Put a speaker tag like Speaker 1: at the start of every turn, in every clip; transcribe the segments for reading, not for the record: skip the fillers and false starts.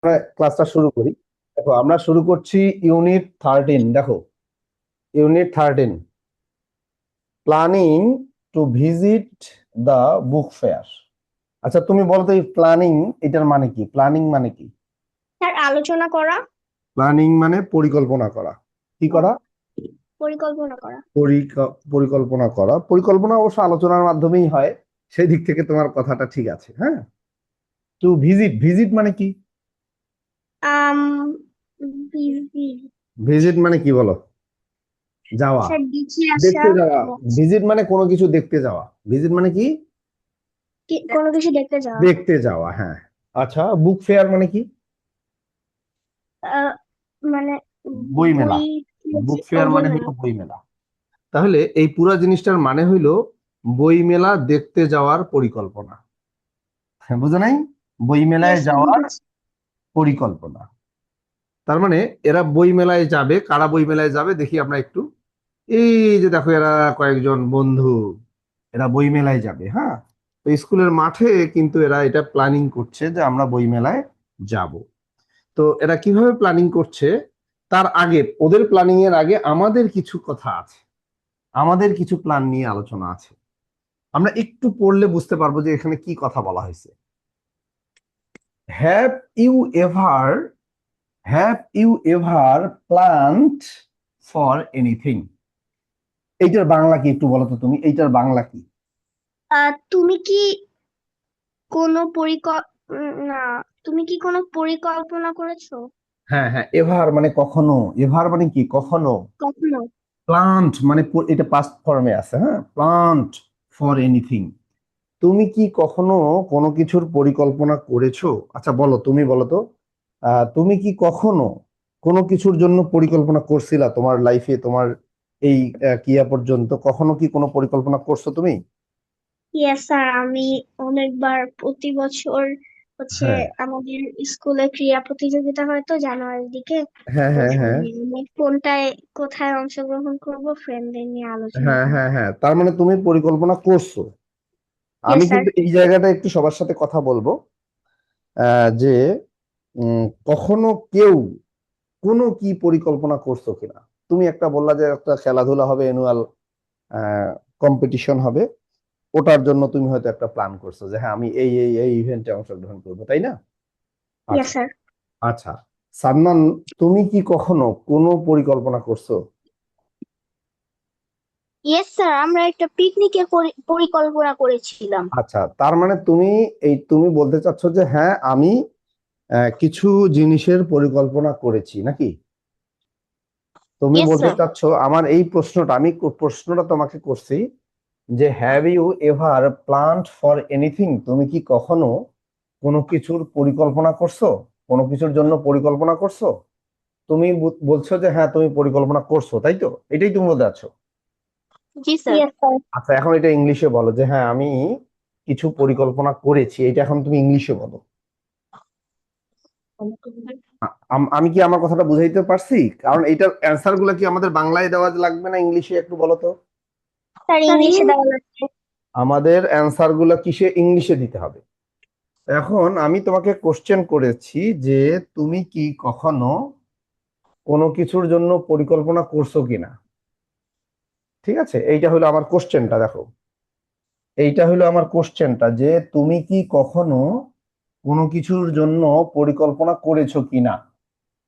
Speaker 1: আমরা ক্লাসটা শুরু করি। দেখো আমরা শুরু করছি ইউনিট 13। দেখো unit 13, planning to visit the book fair. আচ্ছা তুমি বলো তো এই প্ল্যানিং এটার মানে কি? প্ল্যানিং মানে কি?
Speaker 2: স্যার, আলোচনা করা।
Speaker 1: প্ল্যানিং মানে পরিকল্পনা করা। কি
Speaker 2: ও,
Speaker 1: করা?
Speaker 2: পরিকল্পনা করা।
Speaker 1: পরিকল্পনা করা। পরিকল্পনা অবশ্য আলোচনার মাধ্যমেই হয়, সেই দিক থেকে তোমার কথাটা ঠিক আছে। হ্যাঁ, টু ভিজিট, ভিজিট মানে কি?
Speaker 2: আম বিজি।
Speaker 1: ভিজিট মানে কি বলো? যাওয়া,
Speaker 2: স্যার, দেখে আসা।
Speaker 1: দেখতে যাওয়া।
Speaker 2: Yes.
Speaker 1: ভিজিট মানে কোনো কিছু দেখতে যাওয়া। ভিজিট মানে কি?
Speaker 2: কোনো কিছু দেখতে যাওয়া।
Speaker 1: দেখতে যাওয়া, হ্যাঁ। আচ্ছা, বুক ফেয়ার মানে কি?
Speaker 2: আহ, মানে
Speaker 1: বই মেলা।
Speaker 2: বই।
Speaker 1: বুক
Speaker 2: ও,
Speaker 1: ফেয়ার
Speaker 2: বই
Speaker 1: মানে
Speaker 2: মেলা।
Speaker 1: হলো বই মেলা। তাহলে এই পুরো জিনিসটার মানে হইলো বই মেলা দেখতে যাওয়ার পরিকল্পনা। হ্যাঁ, বুঝো নাই? বই মেলায়
Speaker 2: ইয়েস স্যার,
Speaker 1: যাওয়ার
Speaker 2: বুঝেছি।
Speaker 1: পরিকল্পনা। তার মানে এরা বই মেলায় যাবে। কারা বই মেলায় যাবে দেখি আমরা একটু। এই যে দেখো, এরা কয়েকজন বন্ধু, এরা বই মেলায় যাবে। হ্যাঁ, তো স্কুলের মাঠে কিন্তু এরা এটা প্ল্যানিং করছে যে আমরা বই মেলায় যাব। তো এরা কিভাবে প্ল্যানিং করছে, তার আগে, ওদের প্ল্যানিং এর আগে আমাদের কিছু কথা আছে, আমাদের কিছু প্ল্যান নিয়ে আলোচনা আছে। আমরা একটু পড়লে বুঝতে পারবো যে এখানে কি কথা বলা হয়েছে। Have you ever, have you ever planned for anything? এইটার বাংলা কি একটু বলো তো তুমি, এইটার বাংলা কি?
Speaker 2: তুমি কি কোনো না, তুমি কি কোনো পরিকল্পনা করেছো
Speaker 1: হ্যাঁ হ্যাঁ, এভার মানে কখনো। এভার মানে কি? কখনো।
Speaker 2: কখনো?
Speaker 1: প্লান্ট মানে এটা পাস্ট ফর্মে আছে। হ্যাঁ, প্লান্ট ফর এনিথিং। তুমি কি কখনো কোনো কিছুর পরিকল্পনা করেছো? আচ্ছা বলো, তুমি বলো তো, তুমি কি কখনো কোনো কিছুর জন্য পরিকল্পনা করছিলা তোমার লাইফে? তোমার এই কিয়া পর্যন্ত কখনো কি কোনো পরিকল্পনা করছো তুমি?
Speaker 2: ইয়েস স্যার, আমি অনেকবার প্রতি বছর হচ্ছে
Speaker 1: হ্যাঁ
Speaker 2: আমাদের স্কুলে ক্রীড়া প্রতিযোগিতা হয় তো জানুয়ারির দিকে।
Speaker 1: হ্যাঁ
Speaker 2: ওই
Speaker 1: হ্যাঁ হ্যাঁ
Speaker 2: সময় আমি কোনটায় কোথায় অংশগ্রহণ করব ফ্রেন্ডদের নিয়ে আলোচনা
Speaker 1: হ্যাঁ
Speaker 2: করি।
Speaker 1: হ্যাঁ হ্যাঁ, তার মানে তুমি পরিকল্পনা করছো। আমি
Speaker 2: ইয়েস স্যার।
Speaker 1: কিন্তু এই জায়গাটা একটু সবার সাথে কথা বলবো, যে কখনো কেউ কোনো কি পরিকল্পনা করছো কিনা। তুমি একটা বললা যে একটা খেলাধুলা হবে, অ্যানুয়াল কম্পিটিশন হবে, ওটার জন্য তুমি হয়তো একটা প্ল্যান করছো যে হ্যাঁ আমি এই ইভেন্টে অংশগ্রহণ করবো, তাই না?
Speaker 2: ইয়েস
Speaker 1: আচ্ছা
Speaker 2: স্যার।
Speaker 1: আচ্ছা, সাদমান, তুমি কি কখনো কোনো পরিকল্পনা করছো?
Speaker 2: ইয়েস স্যার, আমরা একটা পিকনিকের পরিকল্পনা করেছিলাম।
Speaker 1: আচ্ছা, তার মানে তুমি বলতে চাচ্ছো যে হ্যাঁ আমি কিছু জিনিসের পরিকল্পনা করেছি নাকি? তুমি
Speaker 2: ইয়েস
Speaker 1: বলতে
Speaker 2: স্যার।
Speaker 1: চাচ্ছো, আমার এই প্রশ্নটা, আমি প্রশ্নটা তোমাকে করছি যে have you ever planned for anything? তুমি কি কখনো কোনো কিছুর পরিকল্পনা করছো? কোনো কিছুর জন্য পরিকল্পনা করছো? তুমি বলছো যে হ্যাঁ তুমি পরিকল্পনা করছো, তাই তো? এটাই তুমি বলতে চাচ্ছো?
Speaker 2: জি স্যার। Yes sir.
Speaker 1: আচ্ছা, এখন এটা ইংলিশে বলো যে হ্যাঁ আমি কিছু পরিকল্পনা করেছি, এটা এখন তুমি ইংলিশে বলো। আমি কি আমার কথাটা বুঝাইতে পারছি? কারণ এইটার অ্যান্সার গুলা কি আমাদের বাংলায় দেওয়া লাগবে না ইংলিশে, একটু বলো তো।
Speaker 2: স্যার, ইংলিশে দেওয়া লাগছে।
Speaker 1: আমাদের অ্যান্সার গুলা কিসে, ইংলিশে দিতে হবে। এখন আমি তোমাকে কোশ্চেন করেছি যে তুমি কি কখনো কোনো কিছুর জন্য পরিকল্পনা করছো কিনা। ঠিক আছে, এইটা হলো আমার কোশ্চেনটা। দেখো, এইটা হলো আমার কোশ্চেনটা যে তুমি কি কখনো কোনো কিছুর জন্য পরিকল্পনা করেছো কিনা।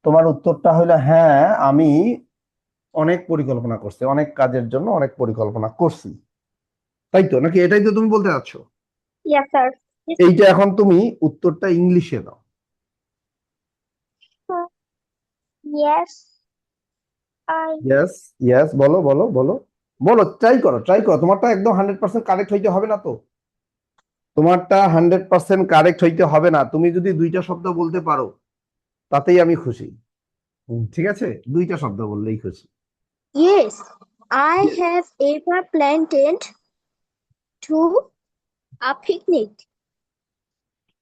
Speaker 1: তোমার উত্তরটা হলো হ্যাঁ আমি অনেক পরিকল্পনা করছি, অনেক কাজের জন্য অনেক পরিকল্পনা করছি, তাই তো? নাকি এটাই তো তুমি বলতে চাচ্ছো?
Speaker 2: Yes sir.
Speaker 1: এইটা এখন তুমি উত্তরটা ইংলিশে দাও।
Speaker 2: Yes, I.
Speaker 1: ইয়েস, ইয়েস, বলো বলো বলো। বলো, ট্রাই করো ট্রাই করো, তোমারটা একদম 100% কারেক্ট হইতে হবে না তো। তোমারটা 100% কারেক্ট হইতে হবে না, তুমি যদি দুইটা শব্দ বলতে পারো তাতেই আমি খুশি। ঠিক আছে, দুইটা শব্দ বললেই খুশি।
Speaker 2: Yes, I have ever planned to a picnic.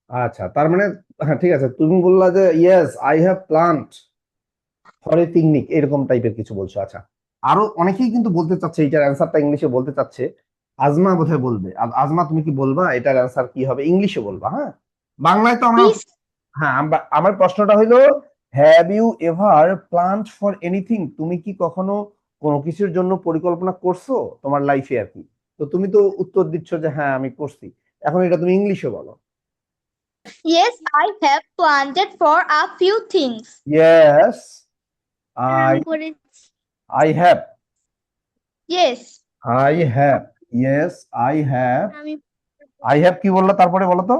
Speaker 1: আচ্ছা, তার মানে হ্যাঁ ঠিক আছে, তুমি বললা যে yes I have planned for a picnic, এরকম টাইপের কিছু বলছো। আচ্ছা, আরো অনেকেই কিন্তু বলতে চাচ্ছে এটার অ্যান্সারটা ইংলিশে বলতে চাচ্ছে। আজমা বোধহয় বলবে। আজমা তুমি কি বলবা এটার অ্যান্সার কি হবে? ইংলিশে বলবা, হ্যাঁ? বাংলায় তো আমরা,
Speaker 2: Yes,
Speaker 1: হ্যাঁ, আমার প্রশ্নটা হইলো, have you ever planned for anything? তুমি কি কখনো কোনো কিছুর জন্য পরিকল্পনা করছো তোমার লাইফে আর কি? তো তুমি তো উত্তর দিচ্ছ যে হ্যাঁ আমি করছি। এখন এটা তুমি ইংলিশে বলো।
Speaker 3: Yes, I have planned for a few things.
Speaker 1: Yes I
Speaker 2: আমি করেছি।
Speaker 1: I have
Speaker 3: Yes,
Speaker 1: I have yes I have
Speaker 2: আমি
Speaker 1: কি বললো তারপরে বলো তো?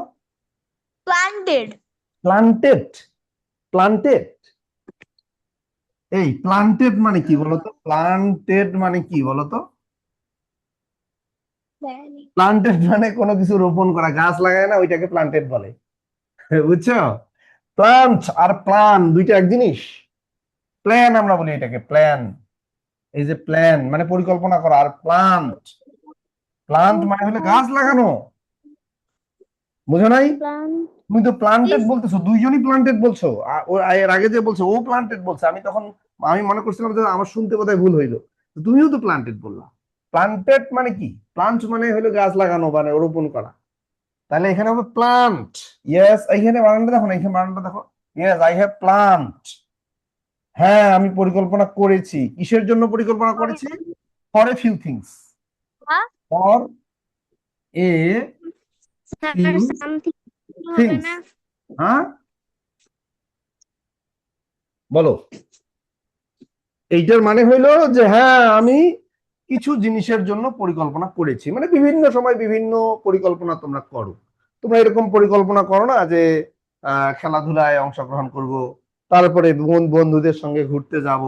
Speaker 3: planted.
Speaker 1: প্লান্টেড। প্লান্টেড এই প্লান্টেড মানে কি বলতো? প্লান্টেড মানে কি বলতো?
Speaker 2: দেয়নি।
Speaker 1: প্লান্টেড মানে কোনো কিছু রোপণ করা, গাছ লাগায় না, ওইটাকে প্লান্টেড বলে। বুঝছো? প্লান্ট আর প্ল্যান দুইটা এক জিনিস। প্ল্যান আমরা বলি এটাকে, প্ল্যান। এই যে প্ল্যান মানে পরিকল্পনা করা, আর প্লান্ট, প্লান্ট মানে হলো গাছ লাগানো। বুঝো নাই?
Speaker 2: প্ল্যান
Speaker 1: তুমি তো প্লান্টেড বলতেছো, দুইজনই প্লান্টেড বলছো। এর আগে যে বলছো ও প্লান্টেড বলছে, আমি মনে করছিলাম যে আমার শুনতে বোধহয় ভুল হইলো। তুমিও তো প্লান্টেড বললা। প্লান্টেড মানে কি? প্লান্ট মানে হলো গাছ লাগানো, মানে রোপণ করা। তাহলে এখানে হবে প্লান্ট। ইয়েস, এইখানে বানানটা দেখো না, এখানে বানানটা দেখো। Yes I have plant. হ্যাঁ আমি পরিকল্পনা করেছি। কিসের জন্য পরিকল্পনা করেছি? For a few things.
Speaker 3: Huh?
Speaker 1: For a
Speaker 2: sir
Speaker 1: few
Speaker 2: something হবে
Speaker 1: থিংস।
Speaker 2: না?
Speaker 1: হ্যাঁ বলো। এইটার মানে হইলো যে হ্যাঁ আমি কিছু জিনিসের জন্য পরিকল্পনা করেছি, মানে বিভিন্ন সময় বিভিন্ন পরিকল্পনা তোমরা করো। তোমরা এরকম পরিকল্পনা করো না যে খেলাধুলায় অংশগ্রহণ করব, তারপরে বন্ধুদের সঙ্গে ঘুরতে যাব,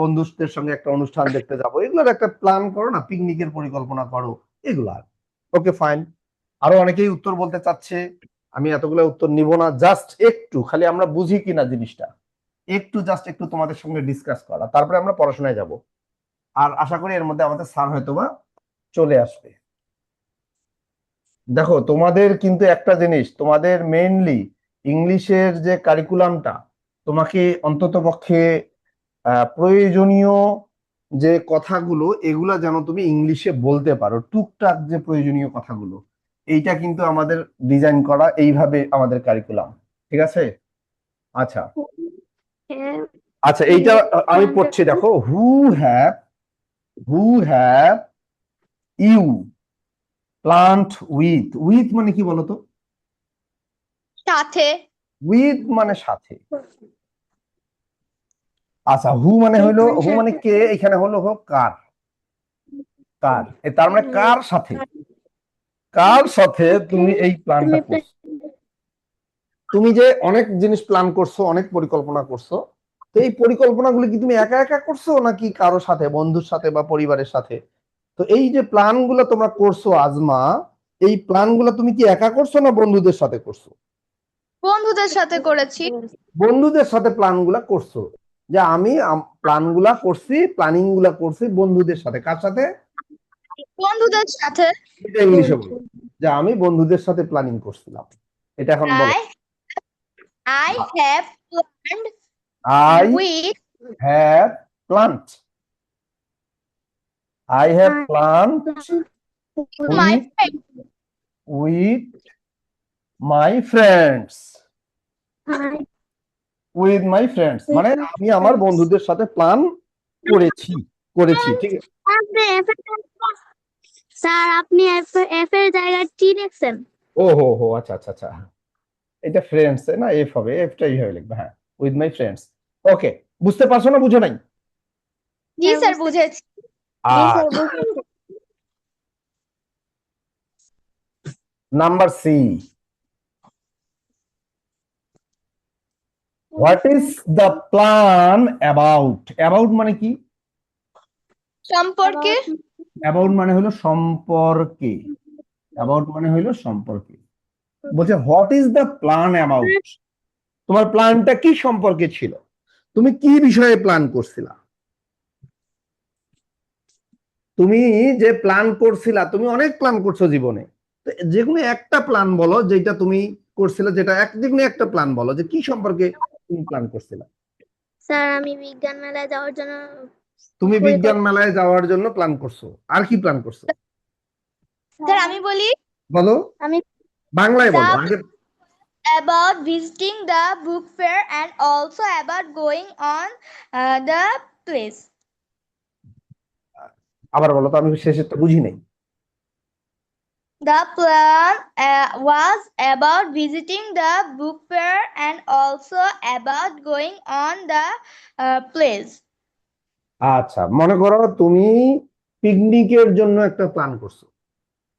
Speaker 1: বন্ধুদের সঙ্গে একটা অনুষ্ঠান দেখতে যাব, এগুলোর একটা প্ল্যান করো না, পিকনিকের পরিকল্পনা করো, এগুলা। Okay fine. আরো অনেকেই উত্তর বলতে চাচ্ছে, আমি এতগুলো উত্তর নিব না, জাস্ট একটু খালি আমরা বুঝি কিনা জিনিসটা, জাস্ট একটু তোমাদের সঙ্গে ডিসকাস করা, তারপরে আমরা পড়াশোনায় যাব। আর আশা করি এর মধ্যে আমাদের স্যার হয়তোবা চলে আসবে। দেখো তোমাদের কিন্তু একটা জিনিস, তোমাদের মেইনলি ইংলিশের যে কারিকুলামটা, তোমাকে অন্তত পক্ষে প্রয়োজনীয় যে কথাগুলো এগুলা যেন তুমি ইংলিশে বলতে পারো, টুকটাক যে প্রয়োজনীয় কথাগুলো, এইটা কিন্তু আমাদের ডিজাইন করা এইভাবে আমাদের কারিকুলাম। ঠিক আছে? আচ্ছা
Speaker 2: হ্যাঁ,
Speaker 1: আচ্ছা, এইটা আমি পড়ছি, দেখো। Who have you plant with মানে কি বলতো?
Speaker 3: সাথে।
Speaker 1: উইথ মানে সাথে। আচ্ছা, হু মানে কে, এখানে হলো কার। তার মানে কার সাথে, তুমি এই প্ল্যানটা
Speaker 2: তুমি
Speaker 1: করছো? তুমি যে অনেক জিনিস প্ল্যান করছো, অনেক পরিকল্পনা করছো, তো এই পরিকল্পনাগুলো কি তুমি একা একা করছো নাকি কারো সাথে, বন্ধুর সাথে বা পরিবারের সাথে? তো এই যে প্ল্যান গুলো তোমরা করছো আজমা, এই প্ল্যান গুলো তুমি কি একা করছো না বন্ধুদের সাথে করছো?
Speaker 3: বন্ধুদের সাথে করেছি।
Speaker 1: বন্ধুদের সাথে প্ল্যান গুলা করছো। যে আমি প্ল্যান গুলা করছি, প্ল্যানিং গুলা করছি বন্ধুদের সাথে। কার সাথে?
Speaker 3: বন্ধুদের সাথে।
Speaker 1: এটা ইংলিশে বলো, যে আমি বন্ধুদের সাথে প্ল্যানিং করছিলাম। এটা এখন বলো।
Speaker 3: I have planned
Speaker 1: I
Speaker 3: with
Speaker 1: have plant. I have plant
Speaker 3: my
Speaker 1: with
Speaker 3: friends.
Speaker 1: With my friends. With my friends মানে আমি আমার বন্ধুদের সাথে প্ল্যান করেছি। ঠিক আছে?
Speaker 2: স্যার আপনি এফ এর জায়গায় টি লিখছেন।
Speaker 1: ও হো হো, আচ্ছা আচ্ছা আচ্ছা, এটা ফ্রেন্ডস না, এফ হবে, এফটা এইভাবে লিখবে। হ্যাঁ, উইথ মাই ফ্রেন্ডস। ওকে, বুঝতে পারছো না বুঝো নাই?
Speaker 3: জি স্যার, বুঝেছি।
Speaker 1: Number C, what is the plan about? About মানে কি?
Speaker 3: সম্পর্কে।
Speaker 1: অ্যাবাউট মানে হলো সম্পর্কে। অ্যাবাউট মানে হলো সম্পর্কে। বলছে what is the plan about? তোমার প্ল্যানটা কি সম্পর্কে ছিল? তুমি কি বিষয়ে প্ল্যান করছিলা? তুমি যে প্ল্যান করছিলা, তুমি অনেক প্ল্যান করছো জীবনে, তো যে কোনো একটা প্ল্যান বলো যেটা তুমি করছিলে, যেটা যে কোনো একটা প্ল্যান বলো যে কি সম্পর্কে তুমি প্ল্যান করছিলা।
Speaker 2: স্যার আমি বিজ্ঞান মেলায় যাওয়ার জন্য
Speaker 1: তুমি বিজ্ঞান মেলায় যাওয়ার জন্য প্ল্যান করছো, আর কি প্ল্যান করছো?
Speaker 3: স্যার আমি বলি,
Speaker 1: বলো,
Speaker 2: আমি
Speaker 1: বাংলায় বলো
Speaker 3: যা-
Speaker 1: আগে।
Speaker 3: about visiting the book fair and also about going on the place.
Speaker 1: আবার বলো তো, আমি শেষেরটা বুঝি নাই।
Speaker 3: The plan was about visiting the book fair and also about going on the place.
Speaker 1: আচ্ছা, মনে করো তুমি পিকনিকের জন্য একটা প্ল্যান করছো,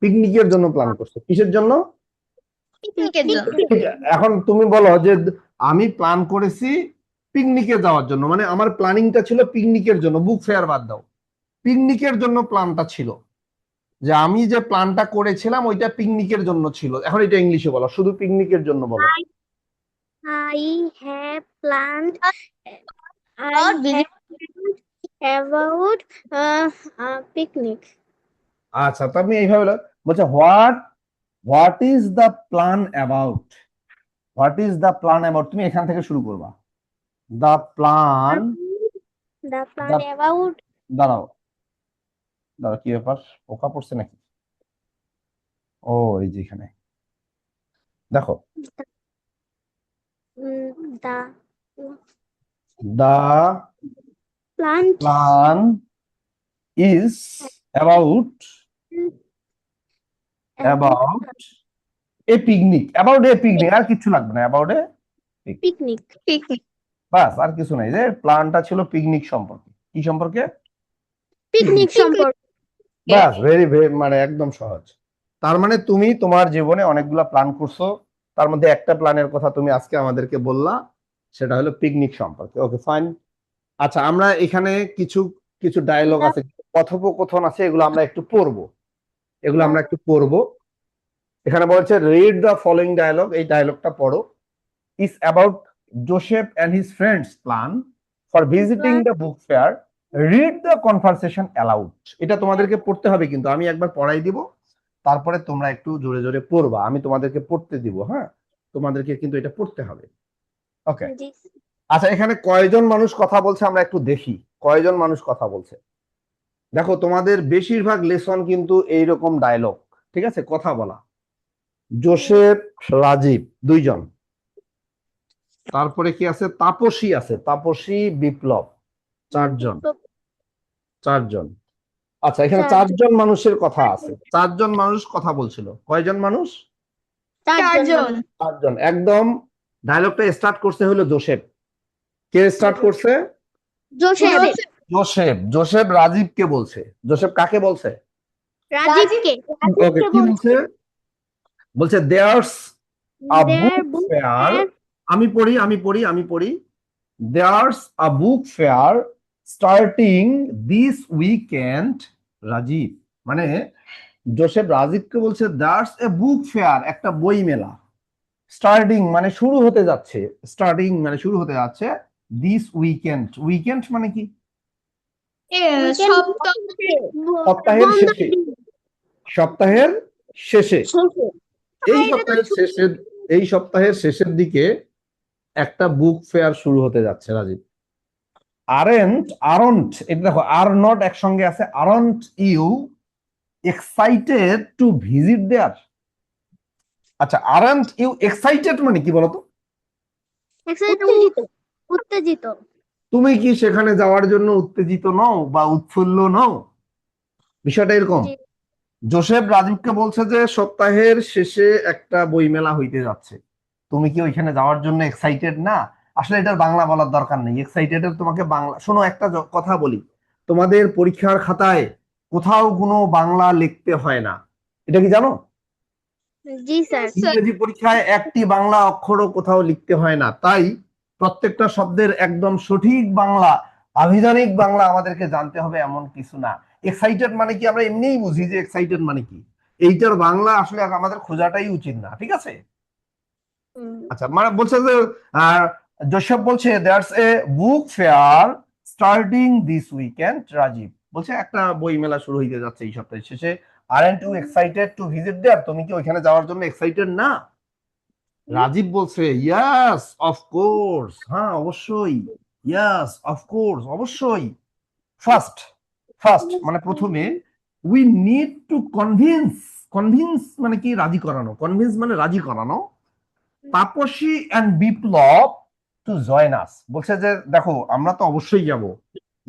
Speaker 1: পিকনিকের জন্য প্ল্যান করছো, কিসের জন্য?
Speaker 3: পিকনিকের জন্য।
Speaker 1: এখন তুমি বলো যে আমি প্ল্যান করেছি পিকনিকে যাওয়ার জন্য, মানে আমার প্ল্যানিংটা ছিল পিকনিকের জন্য, বুক ফেয়ার বাদ দাও, পিকনিকের জন্য প্ল্যানটা ছিল, যে আমি যে প্ল্যানটা করেছিলাম ওইটা পিকনিকের জন্য ছিল। এখন এটা ইংলিশে বলো, শুধু পিকনিকের জন্য বলো।
Speaker 2: I have planned
Speaker 3: About
Speaker 2: about a picnic.
Speaker 1: আচ্ছা, তো আমি এইভাবে বলছে what is the plan about, what is the plan about, তুমি এখান থেকে শুরু করবা। The plan,
Speaker 2: The plan about
Speaker 1: দাঁড়াও দাঁড়াও, কি ব্যাপার, পোকা পড়ছে নাকি? ও এই যে এখানে দেখো,
Speaker 2: the
Speaker 1: the
Speaker 2: plan
Speaker 1: plan is about a picnic, about a picnic, আর কিছু লাগবে না, অ্যাবাউট এ
Speaker 2: picnic.
Speaker 1: বাস, আর কিছু নাই। যে প্ল্যানটা ছিল পিকনিক সম্পর্কে, কি সম্পর্কে?
Speaker 2: Picnic সম্পর্কে।
Speaker 1: বাস, ভেরি ভেরি, মানে একদম সহজ। তার মানে তুমি তোমার জীবনে অনেকগুলা প্ল্যান করছো, তার মধ্যে একটা প্ল্যানের কথা তুমি আজকে আমাদেরকে বললা, সেটা হলো পিকনিক সম্পর্কে। Okay fine. আচ্ছা, আমরা এখানে কিছু কিছু ডায়লগ আছে, কথোপকথন আছে, এগুলো আমরা একটু পড়বো, এখানে বলছে রিড দ্য ফলোইং ডায়লগ, এই ডায়লগটা পড়ো। Is about Joseph and his friends plan for visiting the book fair, read the conversation allowed. এটা তোমাদেরকে পড়তে হবে, কিন্তু আমি একবার পড়াই দিব, তারপরে তোমরা একটু জোরে জোরে পড়বা, আমি তোমাদেরকে পড়তে দিব। হ্যাঁ, তোমাদেরকে কিন্তু এটা পড়তে হবে। ওকে, আচ্ছা, এখানে কয়জন মানুষ কথা বলছে আমরা একটু দেখি, কয়জন মানুষ কথা বলছে। দেখো, তোমাদের বেশিরভাগ লেসন কিন্তু এইরকম ডায়লগ, ঠিক আছে, কথা বলা। জোসেফ, রাজীব, দুইজন। তারপরে কি আছে? তাপসী আছে, তাপসী, বিপ্লব, চারজন। আচ্ছা, এখানে চারজন মানুষের কথা আছে, চারজন মানুষ কথা বলছিল। কয়জন মানুষ?
Speaker 3: চারজন।
Speaker 1: চারজন। একদম ডায়লগটা স্টার্ট করছে হলো জোসেফ। কে স্টার্ট করছে? জোসেফ রাজীবকে বলছে। জোসেফ কাকে বলছে?
Speaker 2: রাজীবকে।
Speaker 1: ওকে, কি বলছে? বলছে দেয়ার্স আ বুক ফেয়ার, আমি পড়ি। There's a book fair starting this weekend, Rajiv. মানে জোসেফ রাজীবকে বলছে দেয়ার্স এ বুক ফেয়ার, একটা বই মেলা, স্টার্টিং মানে শুরু হতে যাচ্ছে, দিস উইকেন্ড, উইকেন্ড মানে কি? সপ্তাহের শেষে, এই সপ্তাহের শেষের দিকে একটা বুক ফেয়ার শুরু হতে যাচ্ছে, রাজীব। আরন্ট, এটা দেখো, আর নট একসঙ্গে আছে, aren't you excited to visit there? আচ্ছা, আরন্ট ইউ এক্সাইটেড মানে কি বলতো?
Speaker 2: উত্তেজিত।
Speaker 1: তুমি কি সেখানে যাওয়ার জন্য উত্তেজিত নও বা উৎফুল্ল নও? বিষয়টা এরকম। জোসেফ রাজীবকে বলছে যে সপ্তাহের শেষে একটা বইমেলা হইতে যাচ্ছে, তুমি কি ওইখানে যাওয়ার জন্য এক্সাইটেড না? আসলে এটার বাংলা বলার দরকার নেই, এক্সাইটেড এর তোমাকে বাংলা, শোনো একটা কথা বলি, তোমাদের পরীক্ষার খাতায় কোথাও কোনো বাংলা লিখতে হয় না, এটা কি জানো?
Speaker 2: জি স্যার।
Speaker 1: ইংরেজি পরীক্ষায় একটি বাংলা অক্ষরও কোথাও লিখতে হয় না, তাই প্রত্যেকটা শব্দের একদম সঠিক বাংলা, আভিধানিক বাংলা আমাদেরকে জানতে হবে এমন কিছু না। এক্সাইটেড মানে কি আমরা এমনিই বুঝি যে এক্সাইটেড মানে কি, এইটার বাংলা আসলে আমাদের খোঁজাটাই উচিত না, ঠিক আছে? আচ্ছা, মানে বলছে যে জোসেফ বলছে there's a book fair starting this weekend, Rajiv বলছে একটা বই মেলা শুরু হইতে যাচ্ছে এই সপ্তাহের শেষে, aren't you excited to visit there, তুমি কি ওইখানে যাওয়ার জন্য এক্সাইটেড না? রাজীব বলছে ইয়াস অফকোর্স, হ্যাঁ অবশ্যই, ইয়াস অফকোর্স, অবশ্যই। ফার্স্ট মানে প্রথমে, we need to convince, convince মানে কি? রাজি করানো, কনভিন্স মানে রাজি করানো, Tapasi and Biplab to join us. বলছে যে দেখো আমরা তো অবশ্যই যাব,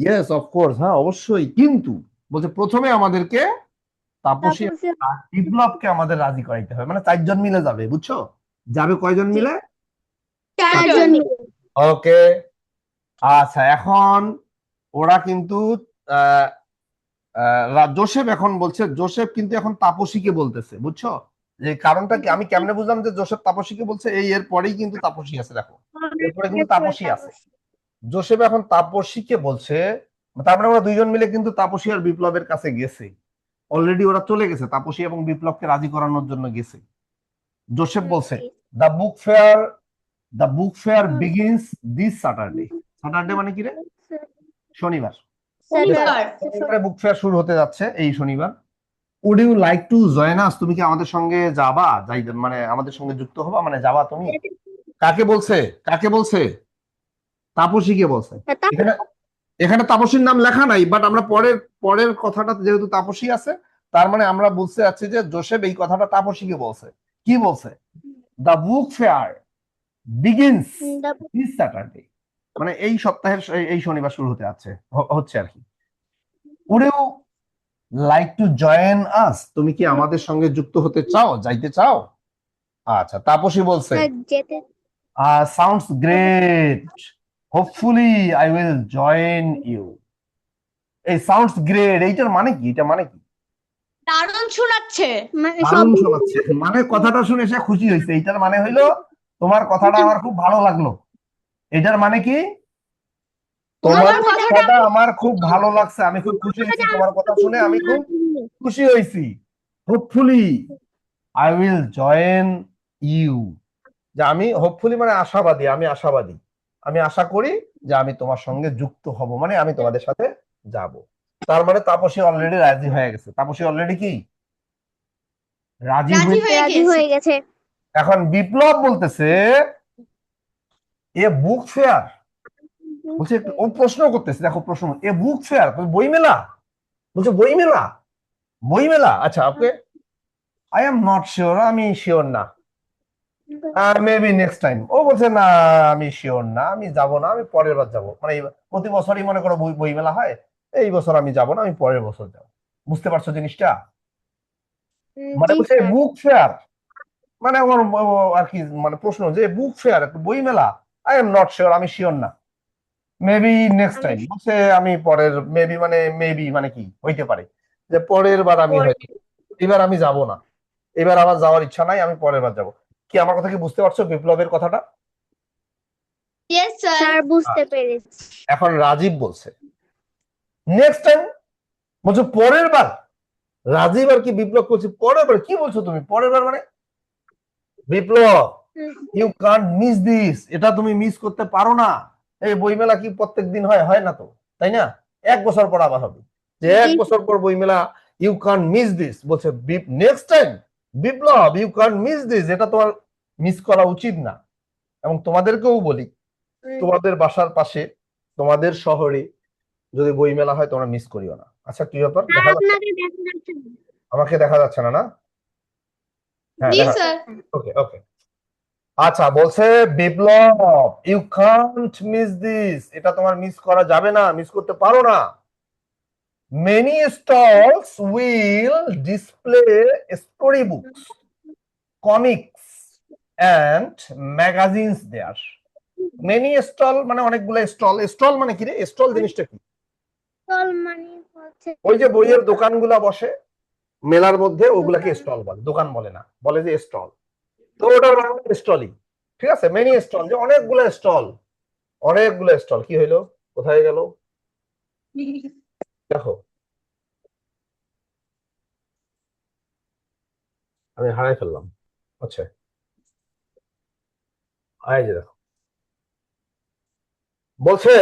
Speaker 1: ইয়েস অফকোর্স, হ্যাঁ অবশ্যই, কিন্তু বলছে প্রথমে আমাদেরকে তাপসী
Speaker 2: তাপসী
Speaker 1: আর বিপ্লবকে আমাদের রাজি করাইতে হবে, মানে 4 জন মিলে যাবে, বুঝছো? যাবে কয়জন মিলে?
Speaker 2: 4 জন মিলে।
Speaker 1: ওকে। আচ্ছা, এখন ওরা কিন্তু আহ জোসেফ এখন বলছে, জোসেফ কিন্তু এখন তাপসীকে বলতেছে, বুঝছো? যে কারণটা কি আমি কেমনে বুঝলাম যে জোসেফ তাপসীকে বলছে? এই এর পরেই কিন্তু তাপসী আছে, দেখো এরপরে কিন্তু তাপসী আছে। জোসেফ এখন তাপসীকে বলছে, তার মানে ওরা 2 জন মিলে কিন্তু তাপসী আর বিপ্লবের কাছে গেছে, অলরেডি ওরা চলে গেছে, তাপসী এবং বিপ্লবকে রাজি করানোর জন্য গেছে। জোসেফ বলছে the book fair, the book fair begins this Saturday. Saturday মানে কি রে? শনিবার। শনিবারে বুক ফেয়ার শুরু হতে যাচ্ছে, এই শনিবার। Would you like to join us? তুমি কি আমাদের সঙ্গে যাবা? মানে আমাদের সঙ্গে যুক্ত হবা, মানে যাবা তুমি? কাকে বলছে? কাকে বলছে? তাপসীকে বলছে। এখানে এখানে তাপসীর নাম লেখা নাই, বাট আমরা পরের পরের কথাটা যেহেতু তাপসী আছে, তার মানে আমরা বুঝতে যাচ্ছি যে জোসেফ এই কথাটা তাপসীকে বলছে। কি বলছে? The book fair begins this Saturday, মানে এই সপ্তাহের এই শনিবার শুরু হতে হচ্ছে আর কি। Would you like to join us? তুমি কি আমাদের সঙ্গে যুক্ত হতে চাও, যাইতে চাও? আচ্ছা, তাপসী বলছে
Speaker 2: যেতে
Speaker 1: sounds great, hopefully I will join you. এই সাউন্ডস গ্রেট এইটার মানে কি? এটা মানে কি?
Speaker 3: দারুণ শোনাচ্ছে।
Speaker 2: মানে
Speaker 1: দারুণ শোনাচ্ছে, মানে কথাটা শুনে সে খুশি হয়েছে। এইটার মানে হইলো তোমার কথাটা আমার খুব ভালো লাগলো। এটার মানে কি? তোমার কথাটা আমার খুব ভালো লাগছে, আমি খুব খুশি হয়েছি তোমার কথা শুনে, আমি খুব খুশি হয়েছি। Hopefully I will join you, যে আমি হোপফুলি মানে আশাবাদী, আমি আশাবাদী, আমি আশা করি যে আমি তোমার সঙ্গে যুক্ত হব, মানে আমি তোমাদের সাথে যাব। তার মানে তাপসী অলরেডি রাজি হয়ে গেছে। তাপসী অলরেডি কি রাজি হয়ে।
Speaker 2: রাজি হয়ে গেছে।
Speaker 1: এখন বিপ্লব বলতেছে এ বুক ফেয়ার, বলছে ও প্রশ্ন করতেছে, দেখো প্রশ্ন, এ বুক ফেয়ার বই মেলা? বলছে বই মেলা, বই মেলা, আচ্ছা ওকে, আই এম নট শিওর, আমি শিওর না, মেবি নেক্সট টাইম। ও বলছে না আমি শিওর না, আমি যাব না, আমি পরের বার যাবো, মানে প্রতি বছরই মনে করো বই বই মেলা হয়, এই বছর আমি যাব না, আমি পরের বছর যাবো। বুঝতে পারছো জিনিসটা? মানে
Speaker 2: জি
Speaker 1: বলছে
Speaker 2: স্যার।
Speaker 1: বুক ফেয়ার, মানে আমার আর কি, মানে প্রশ্ন যে বুক ফেয়ার বই মেলা, আই এম নট শিওর, আমি শিওর না, মেবি নেক্সট টাইম। বলছে আমি পরের, মেবি মানে মেবি মানে কি হইতে পারে যে পরের বার আমি হয়তো, এবার আমি যাব না, এবার আমার যাওয়ার ইচ্ছা নাই, আমি পরের বার যাব। কি আমার কথা কি বুঝতে পারছো বিপ্লবের কথাটা?
Speaker 3: Yes sir.
Speaker 2: স্যার বুঝতে পেরেছি।
Speaker 1: এখন রাজীব বলছে নেক্সট টাইম, বলছো পরের বার। রাজীব আর কি বিপ্লব বলছে পরের বার? কি বলছো তুমি পরের বার মানে? বিপ্লব ইউ কান্ট মিস দিস, এটা তুমি মিস করতে পারো না। এই বইমেলা কি প্রত্যেক দিন হয়? হয় না তো, তাই না? 1 বছর পর আবার হবে, যে 1 বছর পর বইমেলা। ইউ কান্ট মিস দিস, বলছে next time Biplab you can't miss this, এটা তোমার মিস করা উচিত না। এবং তোমাদেরকেও বলি, তোমাদের বাসার পাশে, তোমাদের শহরে যদি বইমেলা হয় তোমরা মিস করিও না। আচ্ছা কি ব্যাপার, দেখা যাচ্ছে?
Speaker 2: আপনাকে দেখা যাচ্ছে না।
Speaker 1: আমাকে দেখা যাচ্ছে না, না? হ্যাঁ
Speaker 3: জি
Speaker 1: দেখা,
Speaker 3: স্যার।
Speaker 1: ওকে ওকে। আচ্ছা, বলছে বিপ্লব ইউ কান্ট মিস দিস, এটা তোমার মিস করা যাবে না, মিস করতে পারো না। Many stalls will display story books, comics and magazines there. Many stall মানে অনেকগুলো স্টল, স্টল মানে কি রে? স্টল জিনিসটা কি?
Speaker 2: স্টল মানে হচ্ছে
Speaker 1: ওই যে বইয়ের দোকানগুলা বসে মেলার মধ্যে, ওগুলাকে স্টল বলে, দোকান বলে না, বলে যে স্টল। তো ওটার নাম স্টলই, ঠিক আছে? মেনি স্টল, যে অনেকগুলো স্টল, অনেকগুলো স্টল। কি হইলো, কোথায় গেল? দেখো আমি হারাই ফেললাম। আচ্ছা, এই যে দেখো, বলছে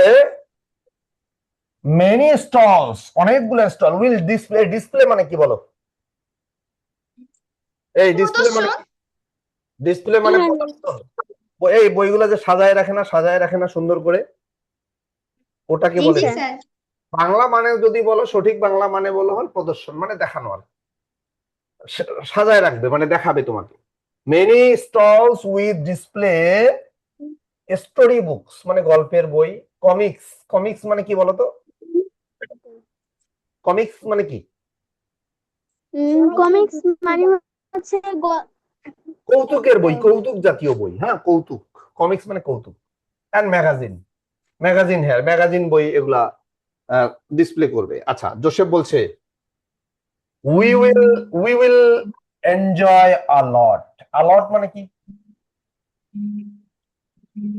Speaker 1: মেনি স্টলস, অনেকগুলো স্টল, উইল ডিসপ্লে, ডিসপ্লে মানে কি বলো? এই ডিসপ্লে মানে, ডিসপ্লে মানে প্রদর্শন। এই বইগুলো যে সাজায় রাখে না, সাজায় রাখে না সুন্দর করে, ওটাকে
Speaker 2: জি
Speaker 1: বলে।
Speaker 2: স্যার।
Speaker 1: বাংলা মানে যদি বলো, সঠিক বাংলা মানে বলো হল প্রদর্শন, মানে দেখানো আর সাজায় রাখবে, মানে দেখাবে তোমাকে। Many stalls with display story books মানে গল্পের বই, কমিক্স, কমিক্স মানে কি বলতো? কমিক্স মানে কি?
Speaker 2: কমিক্স মানে হচ্ছে
Speaker 1: কৌতুকের বই, কৌতুক জাতীয় বই, হ্যাঁ কৌতুক। কমিক্স মানে কৌতুক। এন্ড ম্যাগাজিন, ম্যাগাজিন হ্যাঁ ম্যাগাজিন বই এগুলা ডিসপ্লে করবে। আচ্ছা, জোসেফ বলছে উই উইল এনজয় আ লট। আ লট মানে কি?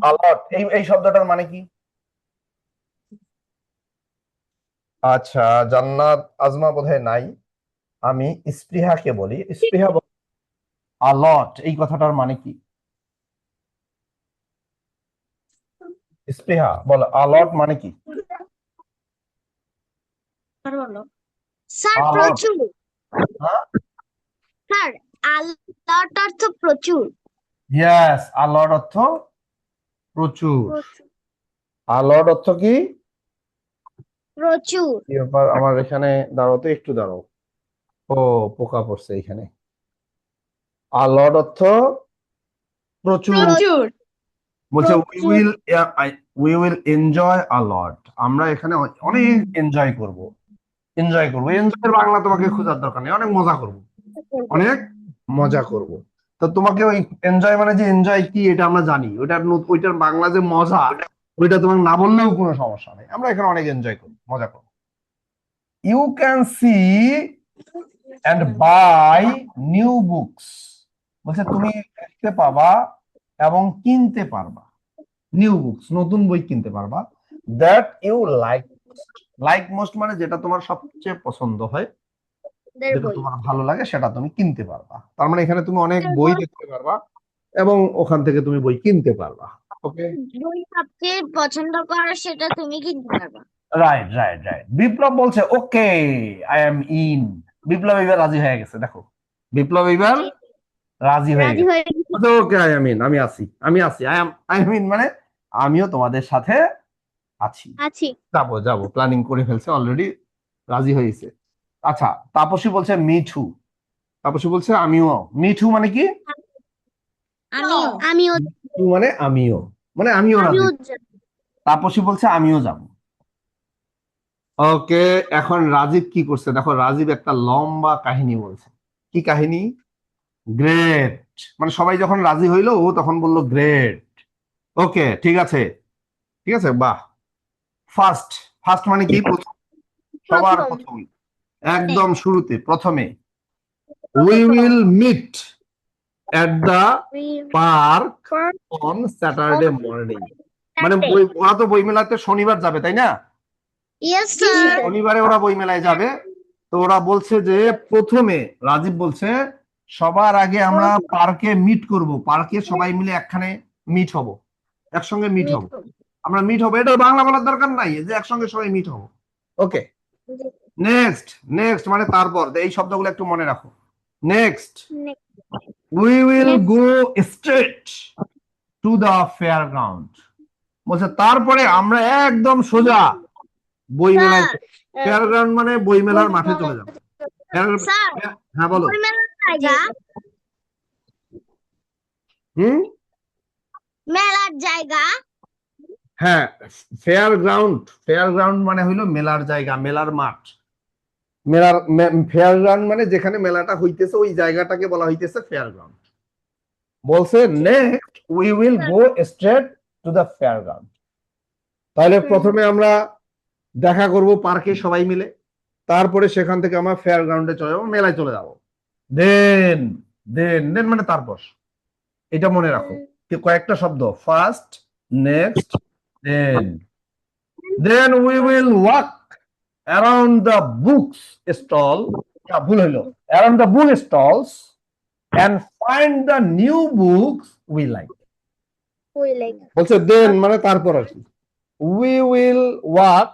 Speaker 1: আ লট এই শব্দটার মানে কি? আচ্ছা, জান্নাত আজমা বোধহয় নাই, আমি স্পৃহাকে বলি। স্পৃহা আ লট এই কথাটার মানে কি? স্পৃহা বলো আ লট মানে কি?
Speaker 2: স্যার
Speaker 1: আ লট,
Speaker 2: প্রচুর।
Speaker 1: হ্যাঁ
Speaker 2: স্যার আল্লাহর অর্থ প্রচুর।
Speaker 1: ইয়েস, আ লট অর্থ প্রচুর। আ লট অর্থ কি?
Speaker 2: প্রচুর।
Speaker 1: কি ব্যাপার, আমার এখানে দাঁড়াও তো, একটু দাঁড়াও। ও, পোকা পড়ছে এখানে। আ লট অর্থ প্রচুর।
Speaker 3: প্রচুর।
Speaker 1: বলছে
Speaker 2: প্রচুর।
Speaker 1: উই উইল এনজয় আ লট, আমরা এখানে অনেক এনজয় করব। এনজয় করবো, এনজয়ের বাংলা তোমাকে খোঁজার দরকার নেই, অনেক মজা করব, অনেক মজা করব। তো তোমাকে ওই এনজয় মানে যে এনজয় কি এটা আমরা জানি, ওইটার বাংলা যে মজা, ওইটা তোমাকে না বললেও কোনো সমস্যা নেই, আমরা এখানে অনেক এনজয় করব, মজা করব। You can see and buy new books, বলছে তুমি দেখতে পাবা এবং কিনতে পারবা নিউ বুকস, নতুন বই কিনতে পারবা। That you like, like most মানে যেটা তোমার সবচেয়ে পছন্দ হয়, যেটা তোমার ভালো লাগে সেটা তুমি কিনতে পারবা। তার মানে এখানে তুমি অনেক বই দেখতে পারবা এবং ওখান থেকে তুমি বই কিনতে পারবা। ওকে,
Speaker 2: বই সবচেয়ে পছন্দ করো সেটা তুমি কিনতে পারবা।
Speaker 1: Right right right. বিপ্লব বলছে okay, I am in. Biplab এবার রাজি হয়ে গেছে, দেখো বিপ্লব এবার রাজি হয়ে
Speaker 2: রাজি
Speaker 1: গেছে।
Speaker 2: হয়ে গেছি।
Speaker 1: ওকে, আই এম ইন, আমি আছি, আমি আছি, আই এম ইন মানে আমিও তোমাদের সাথে আছি,
Speaker 2: আছি।
Speaker 1: যাবো যাবো, প্ল্যানিং করে ফেলছে অলরেডি, রাজি হয়েছে। আচ্ছা, তাপসী বলছে মিঠু, তাপসী বলছে আমিও। মিঠু মানে কি?
Speaker 2: আমিও। আমিও।
Speaker 1: মিঠু মানে আমিও, মানে আমিও রাজি।
Speaker 2: আমিও
Speaker 1: তাপসী বলছে আমিও যাব। ওকে, এখন রাজীব কি করছে দেখো, রাজীব একটা লম্বা কাহিনী বলছে। কি কাহিনী? গ্রেট, মানে সবাই যখন রাজি হইলো ও তখন বলল গ্রেট। ওকে, ঠিক আছে, ঠিক আছে, বাহ। ফার্স্ট, ফার্স্ট মানে কি? প্রথম, সবার
Speaker 2: প্রথম।
Speaker 1: প্রথম, একদম শুরুতে, প্রথমে। We will meet at the park on Saturday morning, মানে ওরা তো বইমেলাতে শনিবার যাবে তাই না?
Speaker 2: Yes sir.
Speaker 1: শনিবারে ওরা বইমেলায় যাবে। তো ওরা বলছে যে প্রথমে, রাজীব বলছে সবার আগে আমরা পার্কে মিট করব, পার্কে সবাই মিলে একখানে মিট হব, একসঙ্গে মিট হব, আমরা মিট হবো। এটা বাংলা বলার দরকার নাই, যে একসঙ্গে সবাই মিট হব। ওকে, নেক্সট, নেক্সট মানে তারপর, এই শব্দগুলো একটু মনে রাখো। Next, we will go straight to the fair ground, বলছে তারপরে আমরা একদম সোজা বই মেলায়, ফেয়ার গ্রাউন্ড মানে বই মেলার মাঠে চলে যাবো। হ্যাঁ বলো। হুম,
Speaker 2: মেলার জায়গা।
Speaker 1: হ্যাঁ, ফেয়ার গ্রাউন্ড, ফেয়ার গ্রাউন্ড মানে হইলো মেলার জায়গা, মেলার মাঠ। মেলার ফেয়ার গ্রাউন্ড মানে যেখানে মেলাটা হইতেছে ওই জায়গাটাকে বলা হইতেছে ফেয়ার গ্রাউন্ড। বলছে next we will go straight to the fair ground, তাহলে প্রথমে আমরা দেখা করব পার্কে সবাই মিলে, তারপরে সেখান থেকে আমরা ফেয়ার গ্রাউন্ডে চলে যাবো, মেলায় চলে যাবো। দেন, দেন দেন মানে তারপর, এটা মনে রাখো কয়েকটা শব্দ, first, next, then. Then we will walk around the books stall, ভুল হইলো, around the book stalls and find the new books we like. বলছে দেন মানে তারপর আর কি, we will walk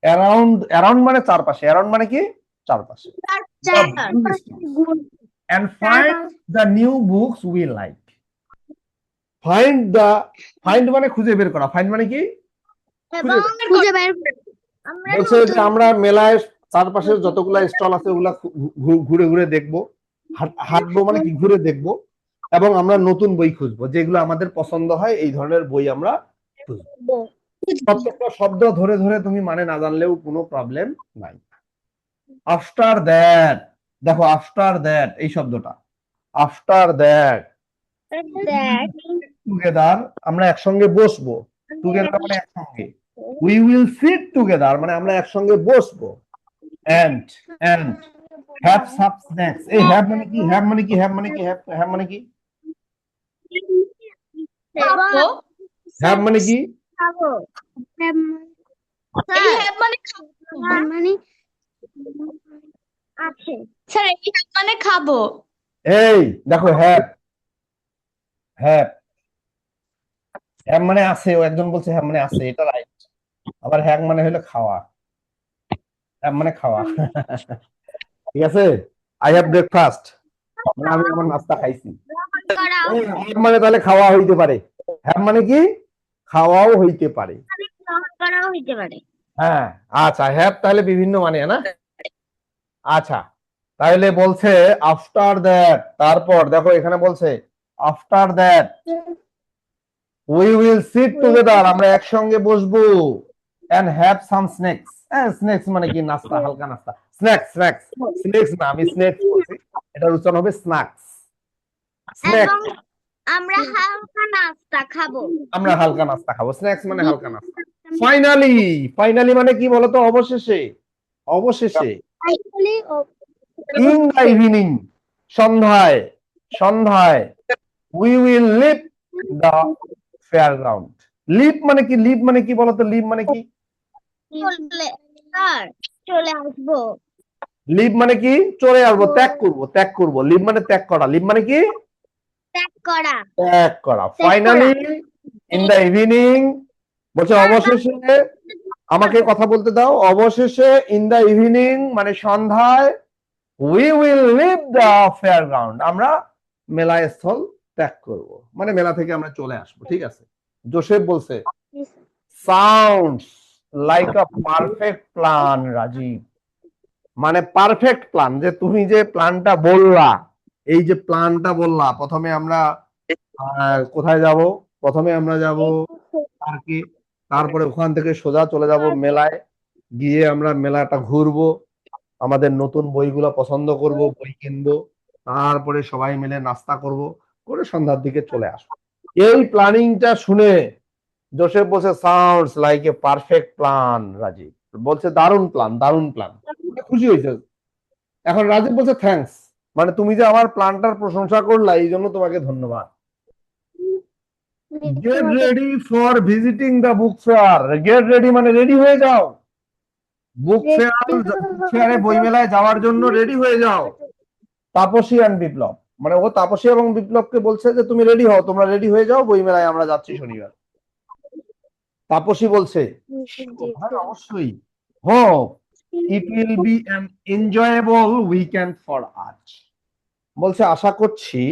Speaker 1: around, around মানে চারপাশে, অ্যারাউন্ড মানে কি? চারপাশে, and find the new books we like. Find the, find মানে খুঁজে বের করা, find মানে কি?
Speaker 2: খুঁজে বের
Speaker 1: বলছে যে আমরা মেলায় চারপাশে যতগুলা স্টল আছে ওগুলা ঘুরে ঘুরে দেখবো, হাঁটবো মানে কি ঘুরে দেখবো, এবং আমরা নতুন বই খুঁজবো, যেগুলো আমাদের পছন্দ হয় এই ধরনের বই আমরা খুঁজবো। প্রত্যেকটা শব্দ ধরে ধরে তুমি মানে না জানলেও কোনো প্রবলেম নাই। আফটার দ্যাট, দেখো আফটার দ্যাট এই শব্দটা, আফটার দ্যাট
Speaker 2: That
Speaker 1: টুগেদার, আমরা একসঙ্গে বসবো। টুগেদার মানে একসঙ্গে, উই উইল সিট টুগেদার মানে আমরা একসঙ্গে বসবো। And and have some snacks, এই হ্যাভ মানে কি, হ্যাভ মানে কি, হ্যাভ মানে কি, হ্যাভ মানে কি,
Speaker 3: খাবো।
Speaker 1: হ্যাভ মানে কি?
Speaker 2: খাবো।
Speaker 3: এই have মানে খাবো।
Speaker 2: মানে আছে।
Speaker 3: স্যার এই have মানে খাবো।
Speaker 1: এই দেখো হ্যাভ, হ্যাভ হ্যাভ মানে আছে, ও একজন বলছে হ্যাভ মানে আছে, এটা রাইট। আবার হ্যাভ মানে হলো খাওয়া, হ্যাভ মানে খাওয়া। ঠিক আছে, আই হ্যাভ ব্রেকফাস্ট মানে আমি আমার নাস্তা খাইছি।
Speaker 2: করা
Speaker 1: হ্যাভ মানে তাহলে খাওয়া হইতে পারে, হ্যাভ মানে কি, খাওয়াও হইতে পারে।
Speaker 2: করাও হইতে পারে।
Speaker 1: হ্যাঁ, আচ্ছা হ্যাভ তাহলে বিভিন্ন মানে না। আচ্ছা, তাহলে বলছে আফটার দ্যাট, তারপর দেখো এখানে বলছে after that we will sit together, আমরা একসঙ্গে বসবো, and have some snacks. Snacks মানে কি, নাস্তা, হালকা নাস্তা। স্ন্যাক্স স্ন্যাক্স স্ন্যাক্স না, আমি স্ন্যাক্স বলছি, এটার উচ্চারণ হবে স্ন্যাক্স। স্ন্যাক্স,
Speaker 2: এবং আমরা হালকা নাস্তা খাবো।
Speaker 1: আমরা হালকা নাস্তা খাবো, স্ন্যাক্স মানে হালকা নাস্তা। ফাইনালি, ফাইনালি মানে কি বলতো, অবশেষে, অবশেষে।
Speaker 2: Finally,
Speaker 1: ইন দ্য ইভিনিং, সন্ধ্যায়, সন্ধ্যায় we will leave the fair ground. Leave মানে কি, লিভ মানে কি বলতো, লিভ মানে কি,
Speaker 2: চলে আসবো।
Speaker 1: লিভ মানে কি, চলে আসবো, ত্যাগ করবো, ত্যাগ করবো। লিভ মানে ত্যাগ করা, লিভ মানে কি,
Speaker 2: ত্যাগ করা।
Speaker 1: ত্যাগ করা। ফাইনালি ইন দ্য ইভিনিং, বলছে অবশেষে, আমাকে কথা বলতে দাও, অবশেষে ইন দ্য ইভিনিং মানে সন্ধ্যায়, we will leave the fair ground, আমরা মেলা স্থল ত্যাগ করব, মানে মেলা থেকে আমরা চলে আসবো। ঠিক আছে, জোসেফ বলছে sounds like a perfect plan Rajiv, মানে পারফেক্ট প্ল্যান, যে তুমি যে প্ল্যানটা বললা, এই যে প্ল্যানটা বললা, প্রথমে আমরা কোথায় যাব, প্রথমে আমরা যাব পার্কে, তারপরে ওখান থেকে সোজা চলে যাব মেলায়, গিয়ে আমরা মেলাটা ঘুরবো, আমাদের নতুন বইগুলো পছন্দ করব, বই কিনবো, তারপরে সবাই মিলে নাস্তা করব, করে সন্ধ্যার দিকে চলে আসবো। এই প্ল্যানিংটা শুনে জোসেফ বলছে sounds like a perfect plan Rajiv, বলছে দারুণ প্ল্যান, দারুণ প্ল্যান, খুশি হয়েছে। এখন রাজীব বলছে থ্যাঙ্কস, মানে তুমি যে আমার প্ল্যানটার প্রশংসা করলা এই জন্য তোমাকে ধন্যবাদ। Get ready for visiting the book fair, get ready মানে রেডি হয়ে যাও, বুক ফেয়ারে বইমেলায় যাওয়ার জন্য রেডি হয়ে যাও। তাপসী অ্যান্ড বিপ্লব, মানে ও তাপসী এবং বিপ্লবকে বলছে যে তুমি রেডি হও, তোমরা রেডি হয়ে যাও, বইমেলায় আমরা যাচ্ছি শনিবার। তাপসী বলছে হ্যাঁ অবশ্যই, hope it will be an enjoyable weekend for আজ, বলছে আশা করছি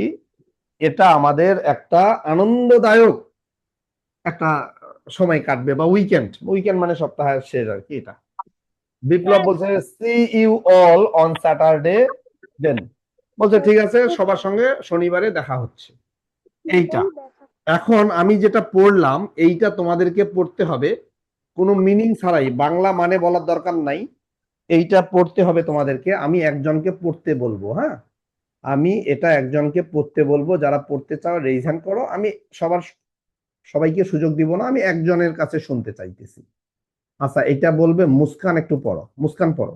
Speaker 1: এটা আমাদের একটা আনন্দদায়ক একটা সময় কাটবে, বা উইকেন্ড, উইকেন্ড মানে সপ্তাহের শেষ আর কি এটা। বিপ্লব বলছে see you all on Saturday then, বলছে ঠিক আছে সবার সঙ্গে শনিবারে দেখা হচ্ছে। এইটা এখন আমি যেটা পড়লাম এইটা তোমাদেরকে পড়তে হবে, কোনো মিনিং ছাড়াই, বাংলা মানে বলার দরকার নাই, এইটা পড়তে হবে তোমাদেরকে। আমি একজনকে পড়তে বলবো, হ্যাঁ আমি এটা একজনকে পড়তে বলবো, যারা পড়তে চাও রেইজ হ্যান্ড করো, আমি সবাইকে সুযোগ দিব না, আমি একজনের কাছে শুনতে চাইতেছি। আচ্ছা এটা বলবে মুস্কান, একটু পড়ো, মুস্কান পড়ো,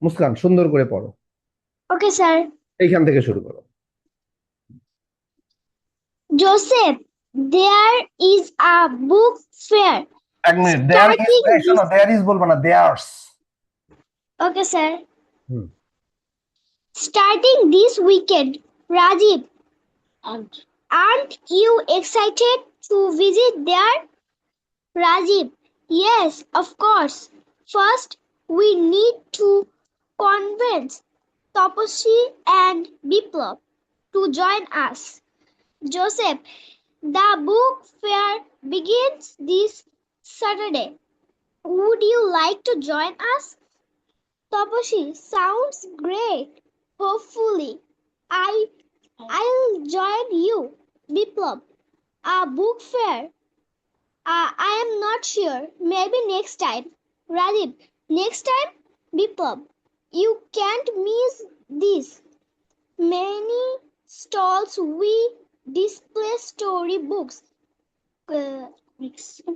Speaker 1: মুস্কান সুন্দর করে পড়ো,
Speaker 2: Okay, sir.
Speaker 1: এইখান থেকে শুরু করো।
Speaker 2: Joseph, there is a book fair.
Speaker 1: এক মিনিট, দেয়ার ইজ, শোনো দেয়ার ইজ বলবো না, there's.
Speaker 2: Okay, sir.
Speaker 1: Hmm,
Speaker 2: Starting this weekend, Rajiv, aren't you excited to visit there? Rajiv, yes, of course. First, we need to convince Taposhi and Biplab to join us. Joseph, the book fair begins this Saturday. Would you like to join us? Taposhi, sounds great. Hopefully, I I'll join you, Biplab. A book fair. I am not sure. Maybe next time. Rajiv, next time? Biplab, you can't miss this. Many stalls we display story books,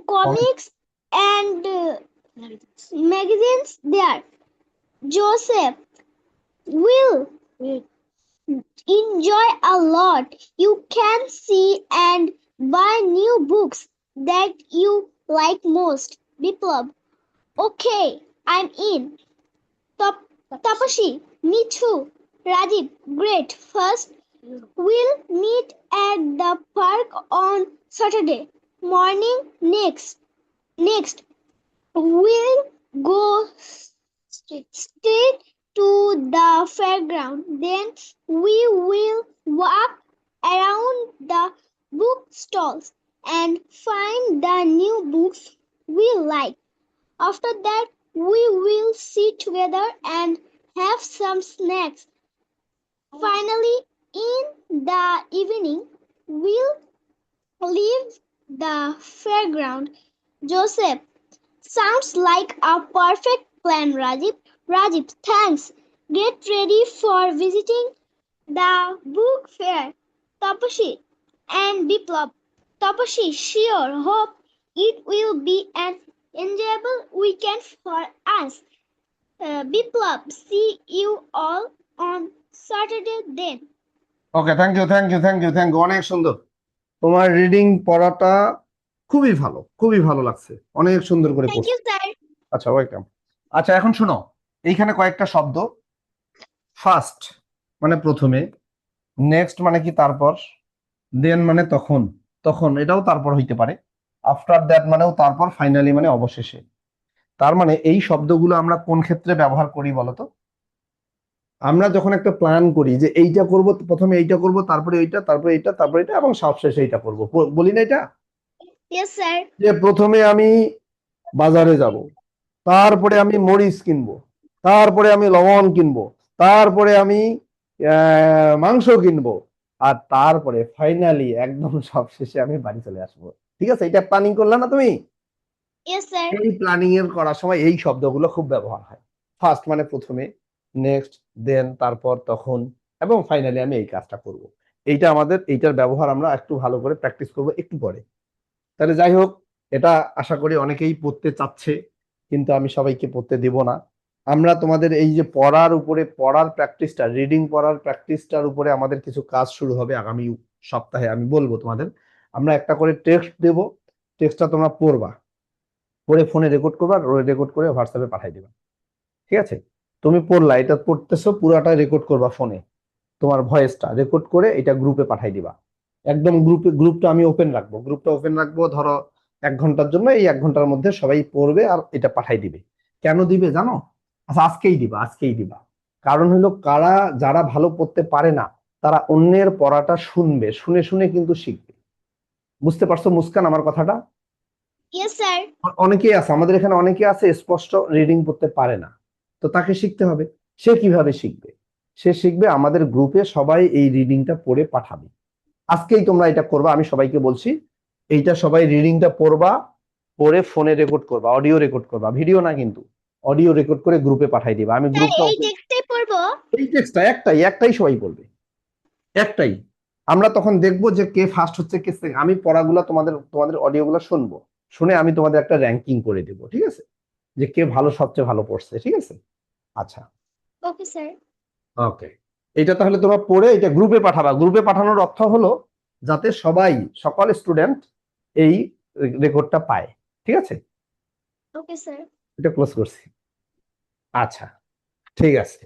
Speaker 2: comics, and magazines there. Joseph will enjoy a lot. You can see and buy new books that you like most. Biplab, okay, I'm in. Tapashi, me too. Rajiv, great. First, we'll meet at the park on Saturday morning. Next, we'll go straight to the fairground. Then we will walk around the book stalls and find the new books we like. After that, we will sit together and have some snacks. Finally, in the evening, we'll leave the fairground. Joseph, sounds like a perfect plan, Rajiv. Rajiv, thanks. Get ready for visiting the book fair. Tapashi and Biplab. Tapashi, sure. Hope it will be an enjoyable weekend for us. Biplab, see you all on Saturday then.
Speaker 1: Okay, thank you, thank you, thank you, thank you, অনেক সুন্দর। তোমার reading পড়াটা খুবই ভালো, খুবই ভালো লাগছে, অনেক সুন্দর করে
Speaker 2: Thank
Speaker 1: পড়ছো।
Speaker 2: you, sir.
Speaker 1: আচ্ছা, ওয়েলকাম। আচ্ছা, এখন শোনো, এইখানে কয়েকটা শব্দ। ফার্স্ট মানে প্রথমে, নেক্সট মানে কি তারপর, দেন মানে তখন, তখন এটাও তারপর হইতে পারে, আফটার দ্যাট মানেও তারপর, ফাইনালি মানে অবশেষে। তার মানে এই শব্দগুলো আমরা কোন ক্ষেত্রে ব্যবহার করি বলতো? আমরা যখন একটা প্ল্যান করি যে এইটা করব, প্রথমে এইটা করব, তারপরে এইটা, তারপরে এইটা, তারপরে এটা, এবং সবশেষে এইটা করব, বলি না এটা?
Speaker 2: Yes, sir.
Speaker 1: যে প্রথমে আমি বাজারে যাব, তারপরে আমি মরিচ কিনবো, তারপরে আমি লবণ কিনবো, তারপরে আমি মাংস কিনবো, আর তারপরে ফাইনালি একদম সবশেষে আমি বাড়ি চলে আসবো। ঠিক আছে, এটা প্ল্যানিং করলে না তুমি?
Speaker 2: Yes, sir.
Speaker 1: এই প্ল্যানিং এর করার সময় এই শব্দগুলো খুব ব্যবহার হয়। ফার্স্ট মানে প্রথমে, নেক্সট, দেন তারপর, তখন, এবং ফাইনালি আমি এই কাজটা করব। এইটা আমাদের, এইটার ব্যবহার আমরা একটু ভালো করে প্র্যাকটিস করব একটু পরে। তাহলে যাই হোক, এটা আশা করি অনেকেই পড়তে চাচ্ছে, কিন্তু আমি সবাইকে পড়তে দিব না। আমরা তোমাদের এই যে পড়ার উপরে, পড়ার প্র্যাকটিসটা, রিডিং পড়ার প্র্যাকটিসটার উপরে আমাদের কিছু কাজ শুরু হবে আগামী সপ্তাহে। আমি বলবো তোমাদের, আমরা একটা করে টেক্সট দেব, টেক্সটটা তোমরা পড়বা, পড়ে ফোনে রেকর্ড করবা, রেকর্ড করে হোয়াটসঅ্যাপে পাঠিয়ে দিবা। ঠিক আছে, তুমি পড়লা, এটা পড়তেছো, পুরাটা রেকর্ড করবা ফোনে, তোমার ভয়েসটা রেকর্ড করে এটা গ্রুপে পাঠিয়ে দিবা। একদম গ্রুপটা আমি ওপেন রাখবো, গ্রুপটা ওপেন রাখবো ধরো 1 ঘন্টার জন্য। এই 1 ঘন্টার মধ্যে সবাই পড়বে আর এটা পাঠাই দিবে। কেন দিবে জানো? আচ্ছা, আজকেই দিবা, আজকেই দিবা। কারণ হলো, যারা ভালো পড়তে পারে না, তারা অন্যের পড়াটা শুনবে, শুনে শুনে কিন্তু শিখবে। বুঝতে পারছো মুস্কান আমার কথাটা?
Speaker 2: Yes, sir.
Speaker 1: অনেকেই আছে, আমাদের এখানে অনেকে আছে স্পষ্ট রিডিং পড়তে পারে না, তো তাকে শিখতে হবে। সে কিভাবে শিখবে? সে শিখবে আমাদের গ্রুপে সবাই এই রিডিংটা পড়ে পাঠাবে। আজকেই তোমরা এটা করবা, আমি সবাইকে বলছি, এইটা সবাই রিডিংটা পড়বা, পড়ে ফোনে রেকর্ড করবা, অডিও রেকর্ড করবা, ভিডিও না কিন্তু, অডিও রেকর্ড করে গ্রুপে পাঠাই দিবা। আমি
Speaker 2: Sir,
Speaker 1: গ্রুপটা
Speaker 2: এই টেক্সটে পড়বো?
Speaker 1: এই টেক্সটটা একটাই একটাই সবাই বলবে, একটাই। আমরা তখন দেখবো যে কে ফার্স্ট হচ্ছে, কে second। আমি পড়াগুলো তোমাদের অডিওগুলো শুনবো, শুনে আমি তোমাদের একটা র্যাঙ্কিং করে দেবো। ঠিক আছে, যে কে সবচেয়ে ভালো পড়ছে। ঠিক আছে, আচ্ছা,
Speaker 2: Okay, sir.
Speaker 1: ওকে। এটা তাহলে তোমরা পড়ে এটা গ্রুপে পাঠাবা। গ্রুপে পাঠানোর অর্থ হলো যাতে সকল স্টুডেন্ট এই রেকর্ডটা পায়। ঠিক আছে,
Speaker 2: Okay, sir.
Speaker 1: এটা ক্লোজ করছি। আচ্ছা, ঠিক আছে।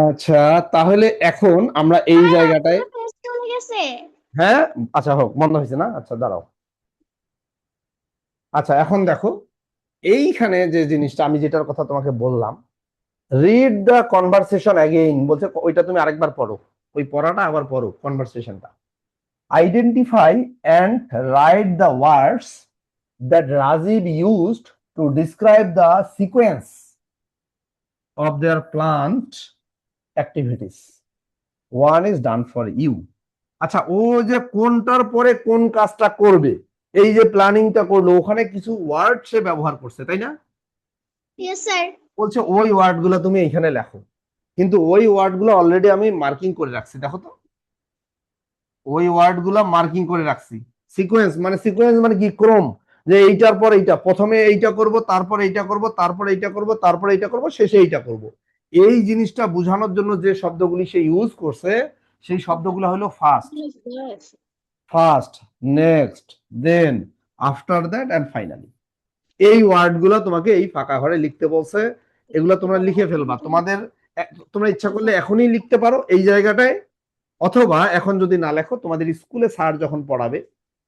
Speaker 1: আচ্ছা, তাহলে এখন আমরা এই জায়গাটায়,
Speaker 2: Class চলে গেছে।
Speaker 1: হ্যাঁ, আচ্ছা হোক, বন্ধ হয়েছে না? আচ্ছা, দাঁড়াও। আচ্ছা, এখন দেখো, এইখানে যে জিনিসটা আমি যেটার কথা তোমাকে বললাম, রিড দ্য কনভারসেশন অ্যাগেইন বলছে, ওইটা তুমি আরেকবার পড়ো, ওই পড়াটা আবার পড়ো, কনভারসেশনটা। Identify and write the words that Rajiv used to describe the sequence of their plant activities, one is done for you. আচ্ছা, ও যে কোনটার পরে কোন কাজটা করবে, এই যে প্ল্যানিংটা করলো, ওখানে কিছু ওয়ার্ড সে ব্যবহার করছে, তাই না?
Speaker 2: Yes, sir.
Speaker 1: বলছে ওই ওয়ার্ড গুলো তুমি এখানে লেখো, কিন্তু ওই ওয়ার্ড গুলো অলরেডি আমি মার্কিং করে রাখছি, দেখো তো, ওই ওয়ার্ড গুলা মার্কিং করে রাখছি। সিকোয়েন্স মানে কি, ক্রম, যে এইটার পর এইটা, প্রথমে এইটা করব, তারপর এইটা করব, তারপর এইটা করব, তারপর এইটা করব, শেষে এইটা করব। এই জিনিসটা বোঝানোর জন্য যে শব্দগুলি সে ইউজ করছে, সেই শব্দগুলো হলো first, next, then, after that and finally. এই ওয়ার্ডগুলো তোমাকে এই ফাঁকা ঘরে লিখতে বলছে, এগুলো তোমরা লিখে ফেলবা। তোমরা ইচ্ছা করলে এখনই লিখতে পারো এই জায়গাটায়, অথবা এখন যদি না লেখো, তোমাদের স্কুলে স্যার যখন পড়াবে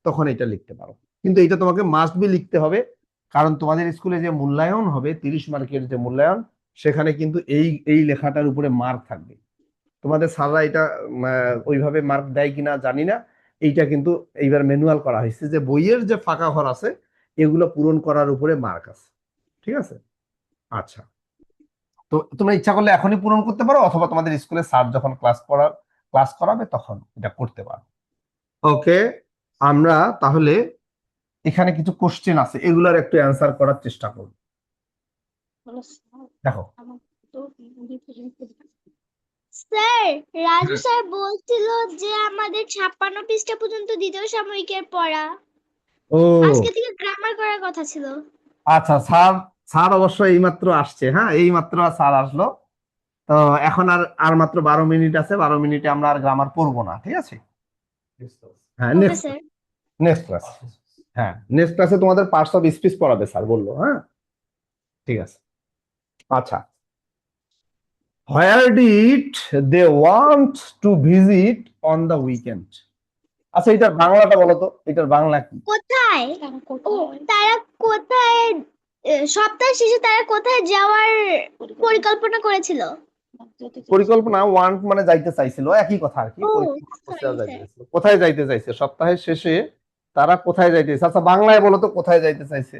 Speaker 1: তখন এটা লিখতে পারো। কিন্তু এটা তোমাকে মাস্ট বি লিখতে হবে, কারণ তোমাদের স্কুলে যে মূল্যায়ন হবে, 30 মার্কের যে মূল্যায়ন, সেখানে কিন্তু এই এই লেখাটার উপরে মার্ক থাকবে। তোমাদের স্যাররা এটা ওইভাবে মার্ক দেয় কিনা জানি না, এইটা কিন্তু এইবার ম্যানুয়াল করা হয়েছে যে বইয়ের যে ফাঁকা ঘর আছে এগুলো পূরণ করার উপরে মার্ক আছে, ঠিক আছে? আচ্ছা, তো তোমরা ইচ্ছা করলে এখনই পূরণ করতে পারো, অথবা তোমাদের স্কুলে স্যার যখন ক্লাস করাবে তখন এটা করতে পারো। ওকে, আমরা তাহলে এখানে কিছু কোশ্চেন আছে, এগুলার একটু অ্যান্সার করার চেষ্টা করব। দেখো,
Speaker 2: স্যার, রাজু স্যার বলছিল যে আমাদের 56 পৃষ্ঠা পর্যন্ত দ্বিতীয় সাময়িকের পড়া,
Speaker 1: ও
Speaker 2: আজকে থেকে গ্রামার করার কথা ছিল।
Speaker 1: আচ্ছা, স্যার স্যার অবশ্য এইমাত্র আসছে, হ্যাঁ এইমাত্র স্যার আসলো। তো এখন আর আর মাত্র 12 মিনিট আছে, 12 মিনিটে আমরা আর গ্রামার পড়বো না, ঠিক আছে? হ্যাঁ,
Speaker 2: okay
Speaker 1: next
Speaker 2: sir.
Speaker 1: Next class, হ্যাঁ নেক্সট ক্লাসে তোমাদের পার্টস অফ স্পিচ পড়াবে স্যার বললো, হ্যাঁ ঠিক আছে। আচ্ছা, where did they want to visit on the weekend? আচ্ছা, এটার বাংলাটা বলো তো, এটার বাংলা কি?
Speaker 2: কোথায়? ও, তারা কোথায়, সপ্তাহ শেষে তারা কোথায় যাওয়ার পরিকল্পনা করেছিল?
Speaker 1: পরিকল্পনা, ওয়ান্ট মানে যাইতে চাইছিল, একই কথা আর কি।
Speaker 2: ও,
Speaker 1: পরিকল্পনা করতে
Speaker 2: সরি
Speaker 1: যাইতে
Speaker 2: স্যার।
Speaker 1: চাইছিল। কোথায় যাইতে চাইছে সপ্তাহের শেষে, তারা কোথায় যাইতে চাইছে? আচ্ছা, বাংলায় বলো তো কোথায় যাইতে চাইছে?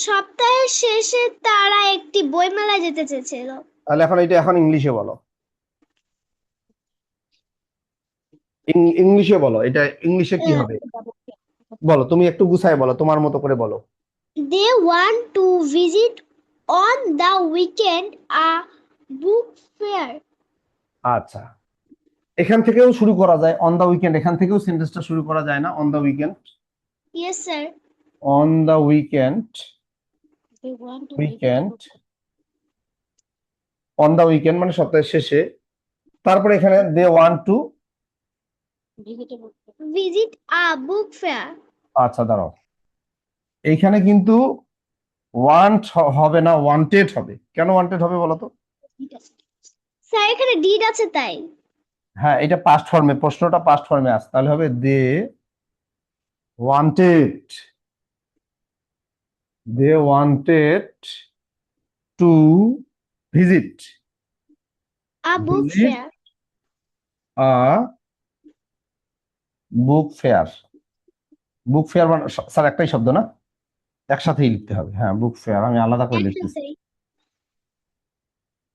Speaker 2: সপ্তাহের শেষে তারা একটি বইমেলায় যেতে চেয়েছিল।
Speaker 1: তাহলে এখন ইংলিশে বলো, ইংলিশে বলো, এটা ইংলিশে কি হবে বলো, তুমি একটু গুছায় বলো, তোমার মতো করে বলো।
Speaker 2: They want to visit on the weekend a book fair.
Speaker 1: আচ্ছা, এখান থেকেও শুরু করা যায়, অন দা উইকেন্ড, এখান থেকেও সেন্টেন্সটা শুরু করা যায় না? On the weekend,
Speaker 2: Yes, sir.
Speaker 1: On the weekend,
Speaker 2: They want to
Speaker 1: weekend, on the weekend মানে সপ্তাহের শেষে। তারপরে এখানে they want to,
Speaker 2: visit a book fair.
Speaker 1: আচ্ছা দাঁড়াও, এইখানে কিন্তু ওয়ান্ট হবে না, ওয়ান্টেড হবে। কেন ওয়ান্টেড হবে বলো তো?
Speaker 2: স্যার, এখানে ডিড আছে তাই।
Speaker 1: হ্যাঁ, এটা পাস্ট ফর্মে, প্রশ্নটা পাস্ট ফর্মে আছে, তাহলে হবে they wanted, they wanted to visit,
Speaker 2: A book
Speaker 1: visit
Speaker 2: fair.
Speaker 1: A book fair. Book fair মানে স্যার একটাই শব্দ না, একসাথেই লিখতে হবে। হ্যাঁ, বুক ফেয়ার, আমি আলাদা করে লিখতেছি,
Speaker 2: একসাথেই।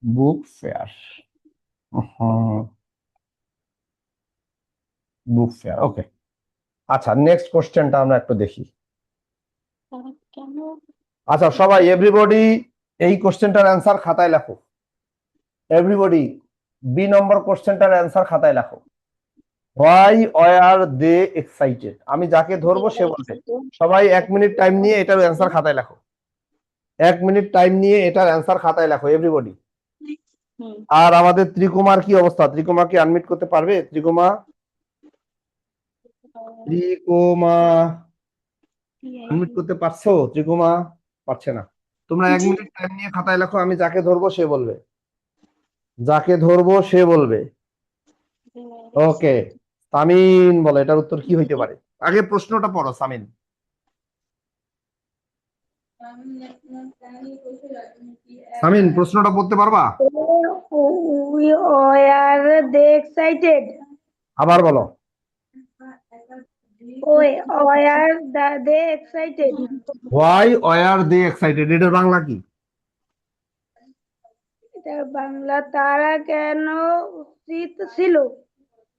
Speaker 1: বুক ফেয়ার, বুক ফেয়ার, ওকে। আচ্ছা, নেক্সট কোশ্চেনটা আমরা একটু দেখি।
Speaker 2: কেন?
Speaker 1: আচ্ছা সবাই, এভরিবডি এই কোশ্চেনটার অ্যান্সার খাতায় লেখো। এভরিবডি বি নম্বর কোশ্চেনটার অ্যান্সার খাতায় লেখো। Why were they excited? আমি যাকে ধরবো সে বলবে। সবাই 1 মিনিট টাইম নিয়ে এটার অ্যান্সার খাতায় লেখো। 1 মিনিট টাইম নিয়ে এটার অ্যান্সার খাতায় লেখো এভরিবডি। আর আমাদের ত্রিকুমার কি অবস্থা? ত্রিকুমা কি আনমিট করতে পারবে? ত্রিকুমা, ত্রিকুমা আনমিট করতে পারছো? ত্রিকুমা পারছে না। তোমরা 1 মিনিট টাইম নিয়ে খাতায় লেখো, আমি যাকে ধরবো সে বলবে, যাকে ধরবো সে বলবে। ওকে, সামিন বলো এটার উত্তর কি হইতে পারে? আগে প্রশ্নটা পড়ো সামিন। সামিন, প্রশ্নটা পড়তে পারবা?
Speaker 4: Were they excited?
Speaker 1: আবার বলো।
Speaker 4: Were they excited?
Speaker 1: Why were they excited, এটার বাংলা কি?
Speaker 4: এটার বাংলা তারা কেন উচিত ছিল?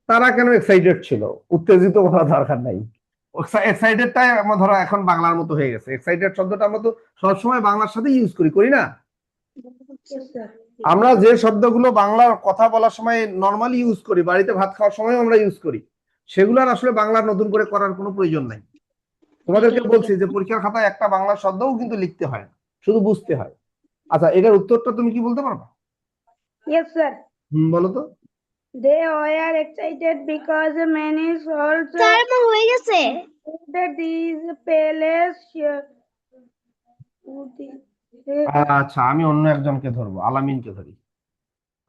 Speaker 1: তারা কেন এক্সাইটেড ছিল? উত্তেজিত বলা দরকার নাই। এক্সাইটেডটা আমরা ধরো এখন বাংলার মতো হয়ে গেছে। এক্সাইটেড শব্দটা আমরা তো সবসময় বাংলার সাথে ইউজ করি, করি না?
Speaker 4: Yes, sir.
Speaker 1: আমরা যে শব্দগুলো বাংলার কথা বলার সময় নর্মালি ইউজ করি, বাড়িতে ভাত খাওয়ার সময় আমরা ইউজ করি, সেগুলো আর আসলে বাংলা নতুন করে করার কোনো প্রয়োজন নাই। তোমাদেরকে বলছি যে পরীক্ষার খাতায় একটা বাংলা শব্দও কিন্তু লিখতে হয় না, শুধু বুঝতে হয়। আচ্ছা, এটার উত্তরটা তুমি কি বলতে পারবা?
Speaker 4: Yes, sir.
Speaker 1: বলো তো।
Speaker 4: They were excited because many souls
Speaker 2: sir আমার হয়ে গেছে।
Speaker 4: entered this palace.
Speaker 1: আচ্ছা, আমি অন্য একজনকে ধরবো, আলামিনকে ধরি।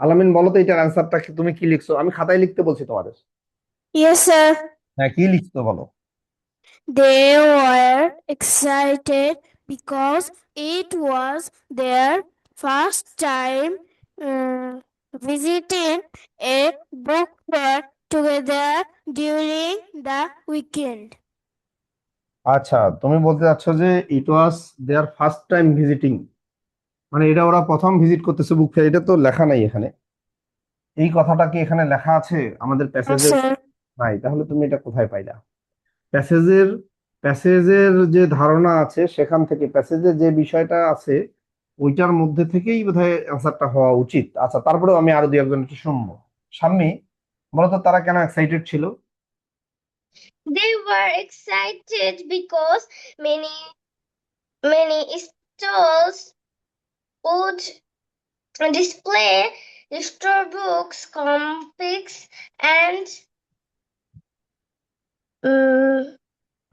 Speaker 1: আলামিন, বলো তো এটার অ্যান্সারটা তুমি কি লিখছো? আমি খাতায় লিখতে বলছি তোমাদের।
Speaker 5: Yes, sir.
Speaker 1: হ্যাঁ, কি লিখছো বলো?
Speaker 5: They were excited because it was their first time visiting a book fair together during the weekend.
Speaker 1: আচ্ছা, তুমি বলতে চাচ্ছ যে ইট ওয়াজ দেয়ার ফার্স্ট টাইম ভিজিটিং, মানে এটা ওরা প্রথম ভিজিট করতেছে বুক ফেয়ার। এটা তো লেখা নাই এখানে। এই কথাটা কি এখানে লেখা আছে আমাদের
Speaker 5: Yes,
Speaker 1: প্যাসেজে?
Speaker 5: sir.
Speaker 1: নাই। তাহলে তুমি এটা কোথায় পাইলা? প্যাসেজের প্যাসেজের যে ধারণা আছে সেখান থেকে, প্যাসেজের যে বিষয়টা আছে ওইটার মধ্যে থেকেই বোধহয় অ্যান্সারটা হওয়া উচিত। আচ্ছা, তারপরেও আমি আরো দুই একজন একটু শুনবো। সাম্মি, বলতো তারা কেন এক্সাইটেড ছিল?
Speaker 3: They were excited because many stalls would display storybooks, comics, and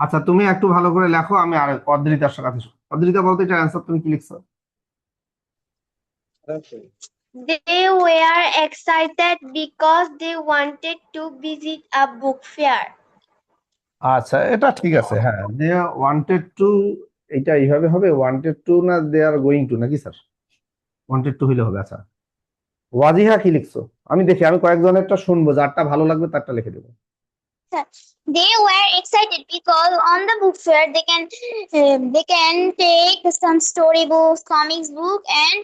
Speaker 1: আচ্ছা, তুমি একটু ভালো করে লেখো, আমি আর অদ্রিতার সাথে। অদ্রিতা, বলতো এটার অ্যান্সার তুমি কি লিখছো?
Speaker 3: they were excited because they wanted to visit a book fair.
Speaker 1: আচ্ছা, এটা ঠিক আছে। হ্যাঁ, দে ওয়ান্টেড টু, এটা এইভাবে হবে, ওয়ান্টেড টু না দে আর গোয়িং টু, নাকি স্যার? ওয়ান্টেড টু হইলে হবে। আচ্ছা, ওয়াজিহা কি লিখছো? আমি দেখি, আমি কয়েকজনেরটা শুনবো, যারটা ভালো লাগবে তারটা লিখে দেবো।
Speaker 2: They were excited because on the book fair they can take some storybooks, comics book, and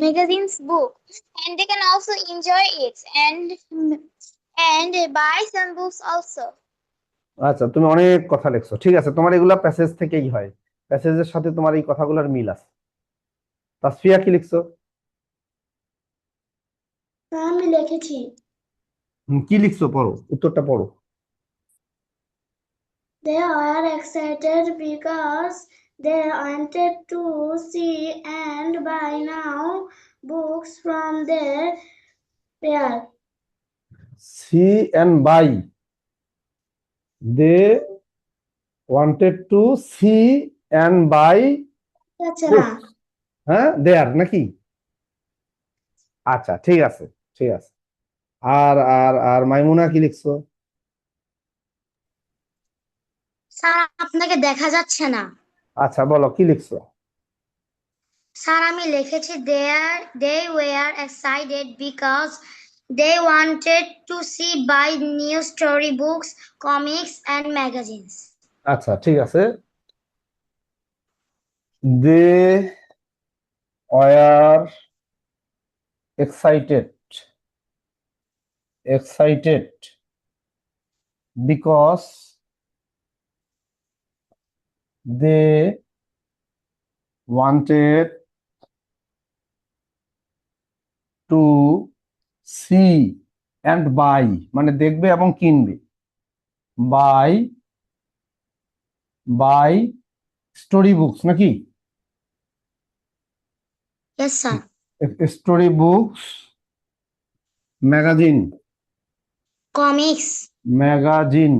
Speaker 2: magazines book, and they can also enjoy it and buy some books also.
Speaker 1: আচ্ছা, তুমি অনেক কথা লিখছো, ঠিক আছে। তোমার এগুলা প্যাসেজ থেকেই হয়, প্যাসেজের সাথে তোমার এই কথাগুলোর মিল আছে। তাসফিয়া কি লিখছো?
Speaker 2: আমি লিখেছি।
Speaker 1: কি লিখছো? পড়ো, উত্তরটা পড়ো।
Speaker 2: They were excited because they wanted to see and buy now books from their fair.
Speaker 1: See and buy, they wanted to see and buy
Speaker 2: আচ্ছা না,
Speaker 1: বুকস। হ্যাঁ, দেয়ার নাকি? আচ্ছা, ঠিক আছে, ঠিক আছে। আর আর আর মাইমুনা কি লিখছো?
Speaker 2: স্যার আপনাকে দেখা যাচ্ছে না।
Speaker 1: আচ্ছা, বলো কি লিখছো?
Speaker 2: স্যার আমি লিখেছি they were excited because they wanted to see buy new storybooks, comics and magazines.
Speaker 1: আচ্ছা, ঠিক আছে। They were excited because they wanted to see and buy, মানে দেখবে এবং কিনবে, বাই স্টোরি বুকস নাকি?
Speaker 2: Yes sir.
Speaker 1: Story books, magazine,
Speaker 2: Comics,
Speaker 1: magazine,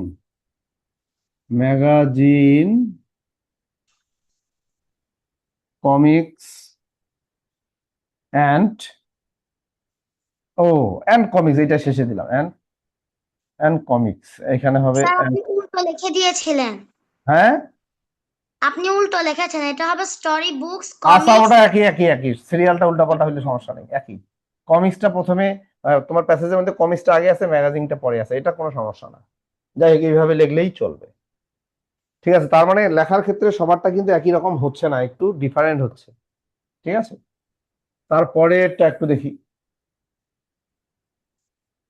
Speaker 1: comics and comics, এটা শেষে দিলাম, অ্যান্ড কমিক্স, এখানে হবে
Speaker 2: স্যার আপনি উল্টো লিখে দিয়েছিলেন।
Speaker 1: হ্যাঁ।
Speaker 2: আপনি উল্টো লিখেছেন, এটা হবে স্টোরি বুকস,
Speaker 1: আচ্ছা,
Speaker 2: কমিক্স।
Speaker 1: ওটা একই সিরিয়ালটা উল্টাপাল্টা হইলে সমস্যা নেই, একই। কমিক্সটা প্রথমে, তোমার প্যাসেজের মধ্যে কমিক্সটা আগে আছে, ম্যাগাজিনটা পরে আছে, এটা কোনো সমস্যা না। যাই হোক, এইভাবে লিখলেই চলবে। ঠিক আছে, তার মানে লেখার ক্ষেত্রে সবারটা কিন্তু একই রকম হচ্ছে না, একটু ডিফারেন্ট হচ্ছে। ঠিক আছে। তারপরেরটা একটু দেখি,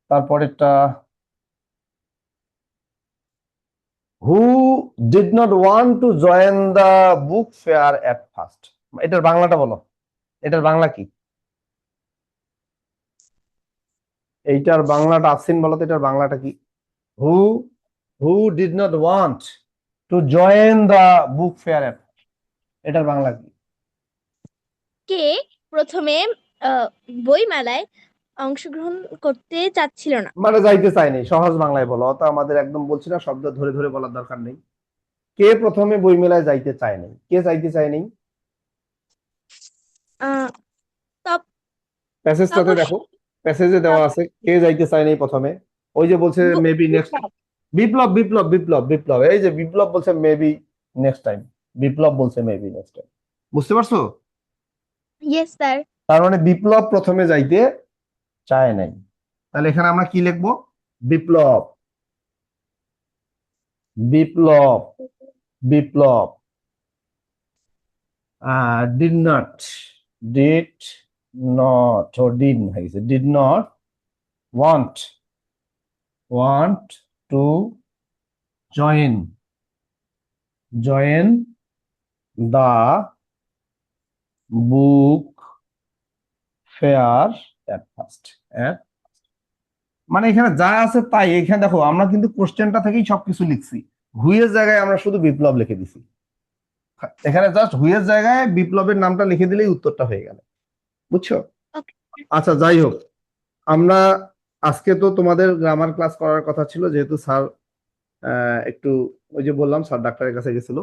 Speaker 1: তারপরেরটা, হু did not want to join the book fair at first. এটার বাংলাটা বলো, এটার বাংলা কি? এইটার বাংলাটা আসিন বলো তো, এটার বাংলাটা কি? Who who did not want to join the book fair at, এটার বাংলা কি?
Speaker 6: কে প্রথমে বইমেলায় অংশগ্রহণ করতে চাচ্ছিল না।
Speaker 1: মানে যাইতে চায়নি, সহজ বাংলায় বলো, অত আমাদের একদম বলছি না শব্দ ধরে ধরে বলার দরকার নেই। কে প্রথমে বইমেলায় যাইতে চায় নাই? কে যাইতে চায়নি?
Speaker 6: আহ, তপ-
Speaker 1: প্যাসেজটাতে
Speaker 6: তপস্বী।
Speaker 1: দেখো, প্যাসেজে দেওয়া আছে কে যাইতে চায় নাই প্রথমে। ওই যে বলছে মেবি নেক্সট, বিপ্লব বিপ্লব বিপ্লব বিপ্লব, এই যে বিপ্লব বলছে মেবি নেক্সট টাইম, বিপ্লব বলছে মেবি নেক্সট টাইম। বুঝতে পারছো?
Speaker 6: Yes sir.
Speaker 1: তার মানে বিপ্লব প্রথমে যাইতে চায় নাই। তাহলে এখানে আমরা কি লিখবো? বিপ্লব, বিপ্লব, বিপ্লব did not, did not, or did হয়েছে, did not want to join the book fair at first. মানে এখানে যা আছে তাই, এখানে দেখো আমরা কিন্তু কোশ্চেনটা থেকেই সবকিছু লিখছি, হুইয়ের জায়গায় আমরা শুধু বিপ্লব লিখে দিছি। এখানে জাস্ট হুইয়ের জায়গায় বিপ্লবের নামটা লিখে দিলেই উত্তরটা হয়ে গেল। বুঝছো? আচ্ছা যাই হোক, আমরা আজকে তো তোমাদের গ্রামার ক্লাস করার কথা ছিল, যেহেতু স্যার একটু ওই যে বললাম স্যার ডাক্তারের কাছে গেছিল,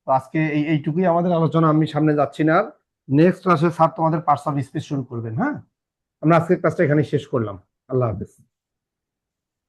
Speaker 1: তো আজকে এইটুকুই আমাদের আলোচনা, আমি সামনে যাচ্ছি না আর। নেক্সট ক্লাসে স্যার তোমাদের পার্টস অফ স্পিচ শুরু করবেন। হ্যাঁ, আমরা আজকের ক্লাসটা এখানে শেষ করলাম। আল্লাহ হাফেজ।